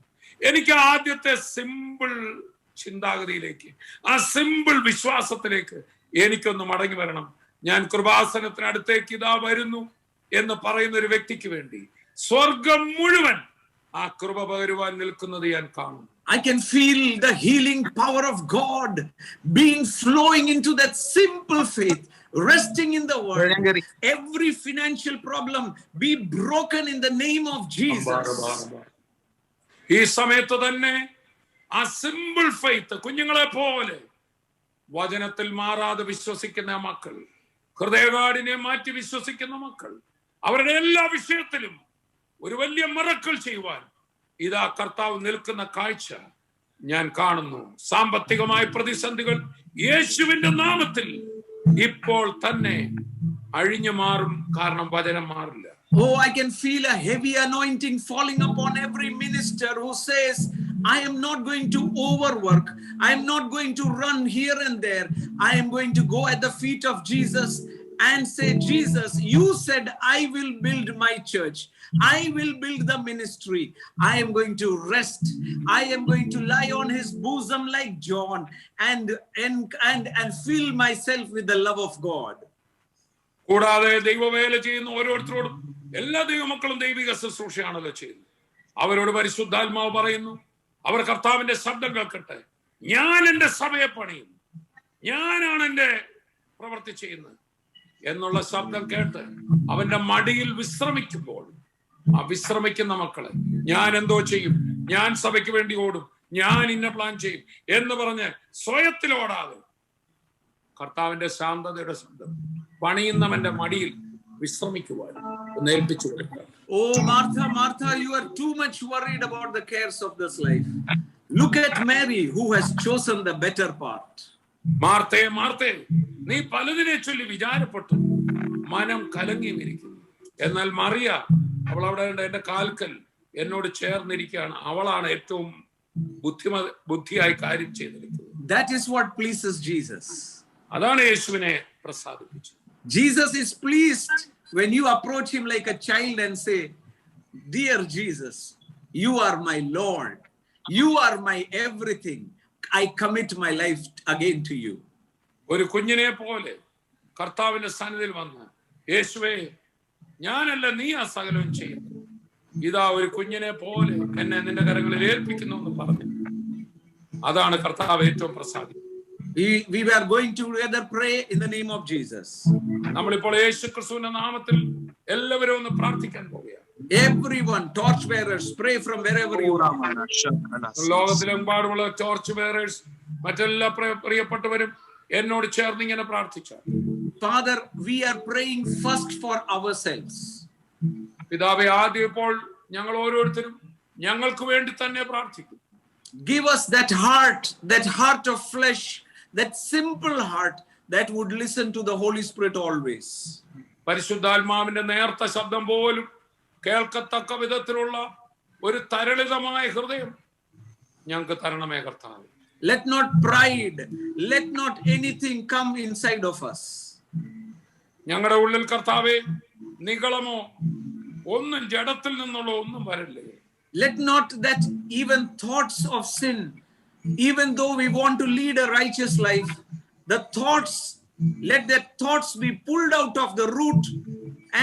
എനിക്ക് ആദ്യത്തെ സിമ്പിൾ ചിന്താഗതിയിലേക്ക്, ആ സിമ്പിൾ വിശ്വാസത്തിലേക്ക് എനിക്കൊന്ന് മടങ്ങി വരണം. ഞാൻ കൃപാസനത്തിനടുത്തേക്ക് ഇതാ വരുന്നു എന്ന് പറയുന്ന ഒരു വ്യക്തിക്ക് വേണ്ടി സ്വർഗം മുഴുവൻ ആ കൃപ പകരുവാൻ നിൽക്കുന്നത് ഞാൻ കാണുന്നു. I can feel the healing power of God being flowing into that simple faith, resting in the word. Every financial problem be broken in the name of Jesus. ഈ സമയത്ത് തന്നെ ആ സിമ്പിൾ ഫെയ്ത്ത്, കുഞ്ഞുങ്ങളെ പോലെ വചനത്തിൽ മാറാതെ വിശ്വസിക്കുന്ന മക്കൾ, ഹൃദയകാഠിനെ മാറ്റി വിശ്വസിക്കുന്ന മക്കൾ, അവരുടെ എല്ലാ വിഷയത്തിലും ഒരു വലിയ മിറക്കിൾ ചെയ്യുവാൻ ഇതാ കർത്താവ് നിൽക്കുന്ന കാഴ്ച ഞാൻ കാണുന്നു. സാമ്പത്തികമായ പ്രതിസന്ധികൾ യേശുവിന്റെ നാമത്തിൽ ഇപ്പോൾ തന്നെ അഴിഞ്ഞു മാറും. കാരണം വചനം മാറില്ല. Oh, I can feel a heavy anointing falling upon every minister who says, I am not going to overwork. I am not going to run here and there. I am going to go at the feet of Jesus and say, Jesus, you said I will build my church. I will build the ministry. I am going to rest. I am going to lie on his bosom like John and fill myself with the love of God. കൂടാതെ ദൈവവേല ചെയ്യുന്ന ഓരോരുത്തരോടും, എല്ലാ ദൈവമക്കളും ദൈവിക ശുശ്രൂഷയാണല്ലോ ചെയ്യുന്നത്. അവരോട് പരിശുദ്ധാത്മാവ് പറയുന്നു, അവർ കർത്താവിന്റെ ശബ്ദം കേൾക്കട്ടെ. ഞാൻ എന്റെ സഭയെ പണിയും, ഞാനാണ് എന്റെ പ്രവൃത്തി ചെയ്യുന്നത് എന്നുള്ള ശബ്ദം കേട്ട് അവന്റെ മടിയിൽ വിശ്രമിക്കുമ്പോൾ, ആ വിശ്രമിക്കുന്ന മക്കളെ ഞാൻ എന്തോ ചെയ്യും, ഞാൻ സഭയ്ക്ക് വേണ്ടി ഓടും, ഞാൻ ഇന്ന പ്ലാൻ ചെയ്യും എന്ന് പറഞ്ഞ് സ്വയത്തിൽ ഓടാതെ കർത്താവിന്റെ ശാന്തതയുടെ ശബ്ദം പണിയുന്നവന്റെ മടിയിൽ വിശ്രമിക്കുവാൻ ഏൽപ്പിച്ചു കൊടുക്കുക. Oh, Martha, Martha, you are too much worried about the cares of this life. Look at Mary, who has chosen the better part. മാർത്തേ, മാർത്തേ, നീ പലതിനെ ചൊല്ലി വിചാരപ്പെട്ടു, മനം കലങ്ങിയിരിക്കുന്നു. എന്നാൽ മറിയ, അവൾ അവിടെ എന്റെ കാൽക്കൽ എന്നോട് ചേർന്നിരിക്കുകയാണ്. അവളാണ് ഏറ്റവും ബുദ്ധിയായി കാര്യം ചെയ്തിരിക്കുന്നത്. That is what pleases Jesus. അതാണ് യേശുവിനെ പ്രസാദിപ്പിച്ചത്. Jesus is pleased when you approach him like a child and say, Dear Jesus, you are my Lord. You are my everything. I commit my life again to you. ഒരു കുഞ്ഞിനെ പോലെ കർത്താവിന്റെ സന്നിധിയിൽ വന്ന്, യേശുവേ, ഞാനല്ല നീ ആ സകലവും ചെയ്യുന്നു, ഇതാ ഒരു കുഞ്ഞിനെ പോലെ എന്നെ നിന്റെ കരങ്ങളിൽ ഏൽപ്പിക്കുന്നു എന്ന് പറഞ്ഞു. അതാണ് കർത്താവ് ഏറ്റവും പ്രസാദിക്കുന്നത്. We were going to together pray in the name of Jesus. നമ്മളിപ്പോൾ യേശു ക്രിസ്തുവിന്റെ നാമത്തിൽ എല്ലാവരും ഒന്ന് പ്രാർത്ഥിക്കാൻ പോവുകയാണ്. Everyone, torch bearers, pray from wherever you are. ലോകത്തിലെമ്പാടുമുള്ള ടോർച്ച് ബെയറേഴ്സ്, മറ്റെല്ലാ പ്രിയപ്പെട്ടവരും എന്നോട് ചേർന്ന് ഇങ്ങനെ പ്രാർത്ഥിച്ചാൽ. Father, we are praying first for ourselves. പിതാവേ, ആദ്യം ഇപ്പോൾ ഞങ്ങൾ ഓരോരുത്തരും ഞങ്ങൾക്ക് വേണ്ടി തന്നെ പ്രാർത്ഥിക്കും. Give us that heart of flesh, that simple heart that would listen to the Holy Spirit always. പരിശുദ്ധാത്മാവിന്റെ നേർത്ത ശബ്ദം പോലും കേൾക്കത്തക്ക വിധത്തിലുള്ള ഒരു തരളിതമായ ഹൃദയം ഞങ്ങൾക്ക് തരണമേ കർത്താവേ. Let not pride, let not anything come inside of us. ഞങ്ങളുടെ ഉള്ളിൽ കർത്താവേ നിഗളമോ ഒന്നും ജഡത്തിൽ നിന്നുള്ള ഒന്നും വരല്ലേ. Let not that even thoughts of sin, even though we want to lead a righteous life, let that thoughts be pulled out of the root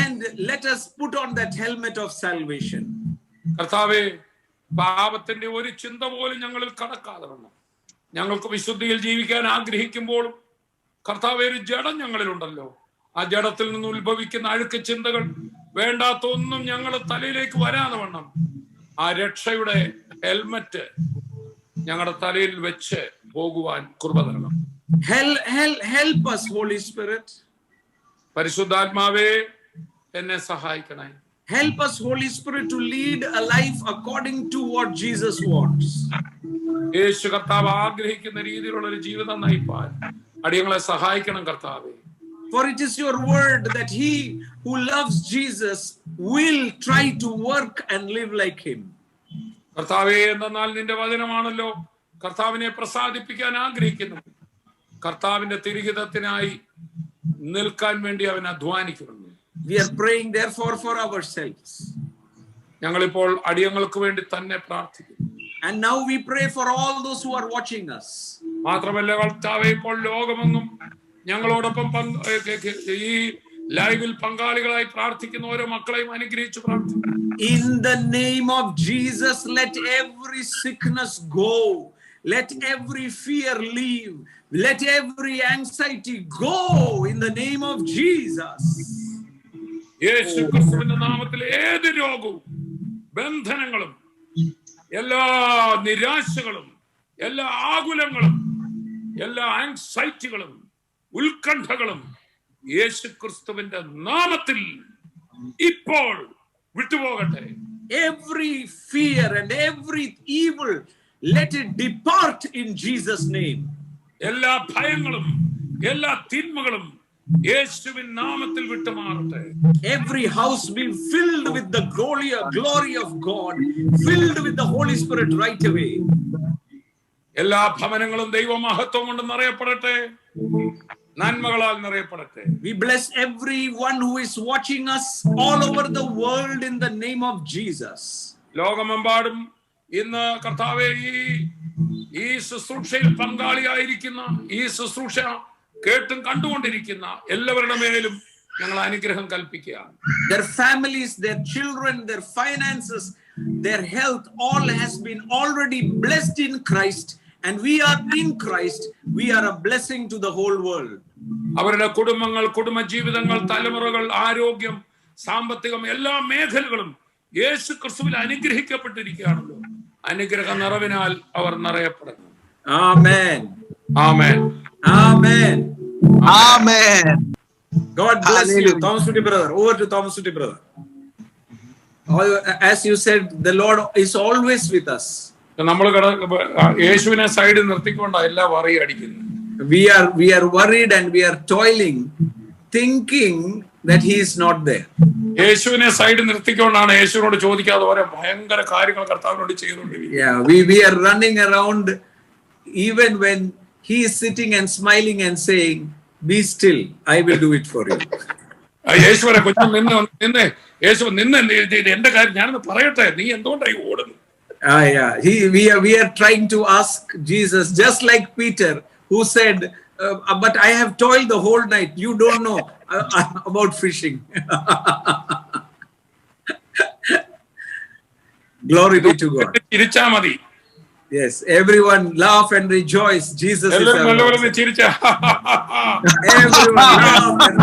and let us put on that helmet of salvation. കർത്താവേ, പാപത്തിന്റെ ഒരു ചിന്ത പോലും ഞങ്ങളിൽ കടക്കാതെ വണ്ണം ഞങ്ങൾക്ക് വിശുദ്ധിയിൽ ജീവിക്കാൻ ആഗ്രഹിക്കുമ്പോഴും കർത്താവേ, ഒരു ജഡം ഞങ്ങളിലുണ്ടല്ലോ, ആ ജഡത്തിൽ നിന്ന് ഉത്ഭവിക്കുന്ന അഴുക്ക് ചിന്തകൾ വേണ്ടാത്ത ഒന്നും ഞങ്ങളുടെ തലയിലേക്ക് വരാതെ വണ്ണം ആ രക്ഷയുടെ ഹെൽമറ്റ് ഞങ്ങളുടെ തലയിൽ വെച്ച് പോകുവാൻ കൃപ തരണം. Help us, Holy Spirit. പരിശുദ്ധാത്മാവേ, എന്നെ സഹായിക്കണേ. Help us, Holy Spirit, to lead a life according to what Jesus wants. യേശു കർത്താവ് ആഗ്രഹിക്കുന്ന രീതിയിലുള്ള ഒരു ജീവിതം നയിപ്പാൻ അടിയങ്ങളെ സഹായിക്കണം കർത്താവേ. For it is your word that he who loves Jesus will try to work and live like him. കർത്താവേ, എന്നാൽ നിന്റെ വചനമാണല്ലോ കർത്താവിനെ പ്രസാദിപ്പിക്കാൻ ആഗ്രഹിക്കുന്നു. കർത്താവിന്റെ തിരുഹിതത്തിനായി നിൽക്കാൻ വേണ്ടി അവൻ അധ്വാനിക്കുന്നു. We are praying therefore for ourselves. ഞങ്ങളിപ്പോൾ അടിയങ്ങൾക്ക് വേണ്ടി തന്നെ പ്രാർത്ഥിക്കുന്നു. And now we pray for all those who are watching us. മാത്രമല്ല കർത്താവേ, ഇപ്പോൾ ലോകമെങ്ങും ഞങ്ങളോടൊപ്പം ഈ ലൈവിൽ പങ്കാളികളായി പ്രാർത്ഥിക്കുന്ന ഓരോ മക്കളെയും അനുഗ്രഹിച്ച് പ്രാർത്ഥിക്കാം. In the name of Jesus, let every sickness go. Let every fear leave. Let every anxiety go in the name of Jesus. യേശു ക്രിസ്തുവിന്റെ നാമത്തിൽ ഏത് രോഗവും ബന്ധനങ്ങളും എല്ലാ നിരാശകളും എല്ലാ ആകുലങ്ങളും എല്ലാ ആങ്സൈറ്റികളും ഉത്കണ്ഠകളും യേശു ക്രിസ്തുവിന്റെ നാമത്തിൽ ഇപ്പോൾ വിട്ടുപോകട്ടെ. Every fear and every evil, let it depart in Jesus' name. എല്ലാ ഭയങ്ങളും എല്ലാ തിന്മകളും യേശുവിൻ നാമത്തിൽ വിട്ടുമാറട്ടെ. Every house be filled with the glory of God, filled with the Holy Spirit right away. എല്ലാ ഭവനങ്ങളും ദൈവമഹത്വം കൊണ്ട് നിറയപ്പെടട്ടെ, നന്മകളാൽ നിറയപ്പെടട്ടെ. We bless everyone who is watching us all over the world in the name of Jesus. ലോകമെമ്പാടും ഇന്ന് കർത്താവേ ഈ ശുശ്രൂഷയിൽ പങ്കാളിയായിരിക്കുന്ന, ഈ ശുശ്രൂഷ കേട്ടും കണ്ടുകൊണ്ടിരിക്കുന്ന എല്ലാവരുടെ മേലും ഞങ്ങൾ അനുഗ്രഹം കൽപ്പിക്കുക. Their families, their children, their finances, their health, all has been already blessed in Christ, and we are in Christ. We are a blessing to the whole world. അവരുടെ കുടുംബങ്ങൾ, കുടുംബജീവിതങ്ങൾ, തലമുറകൾ, ആരോഗ്യം, സാമ്പത്തികം, എല്ലാ മേഖലകളും യേശു ക്രിസ്തുവിൽ അനുഗ്രഹിക്കപ്പെട്ടിരിക്കുകയാണല്ലോ. അനുഗ്രഹ നിറവിനാൽ അവർ നിറയപ്പെടുന്നു. Amen. Amen. Amen. Amen. God bless you, Thomas Tutti brother. Over to Thomas Tutti brother. As you said, the Lord is always with us. നമ്മൾ യേശുവിനെ സൈഡിൽ നിർത്തിക്കൊണ്ടാണ് എല്ലാ വറി അടിക്കുന്നത്. We are worried and we are toiling, thinking that he is not there. യേശുവിനെ സൈഡിൽ നിർത്തിക്കൊണ്ടാണ് യേശുവിനോട് ചോദിക്കാതെ ഓരോ ഭയങ്കര കാര്യങ്ങൾ കർത്താവിനോട് ചെയ്തുകൊണ്ടിരിക്കുന്നത്. Yeah, we are running around even when he is sitting and smiling and saying, "Be still, I will do it for you." യേശുവരെ കൊച്ചു നിന്ന് യേശു നിന്ന് എന്റെ കാര്യം ഞാനൊന്ന് പറയട്ടെ, നീ എന്തുകൊണ്ടായി ഓടുന്നു? Yeah, we are trying to ask Jesus, just like Peter, who said, "But I have toiled the whole night. You don't know about fishing." Glory be to God. ചിരിച്ചാ മതി. Yes, everyone laugh and rejoice. Jesus is our Lord. ചിരിച്ചാ Everyone laugh and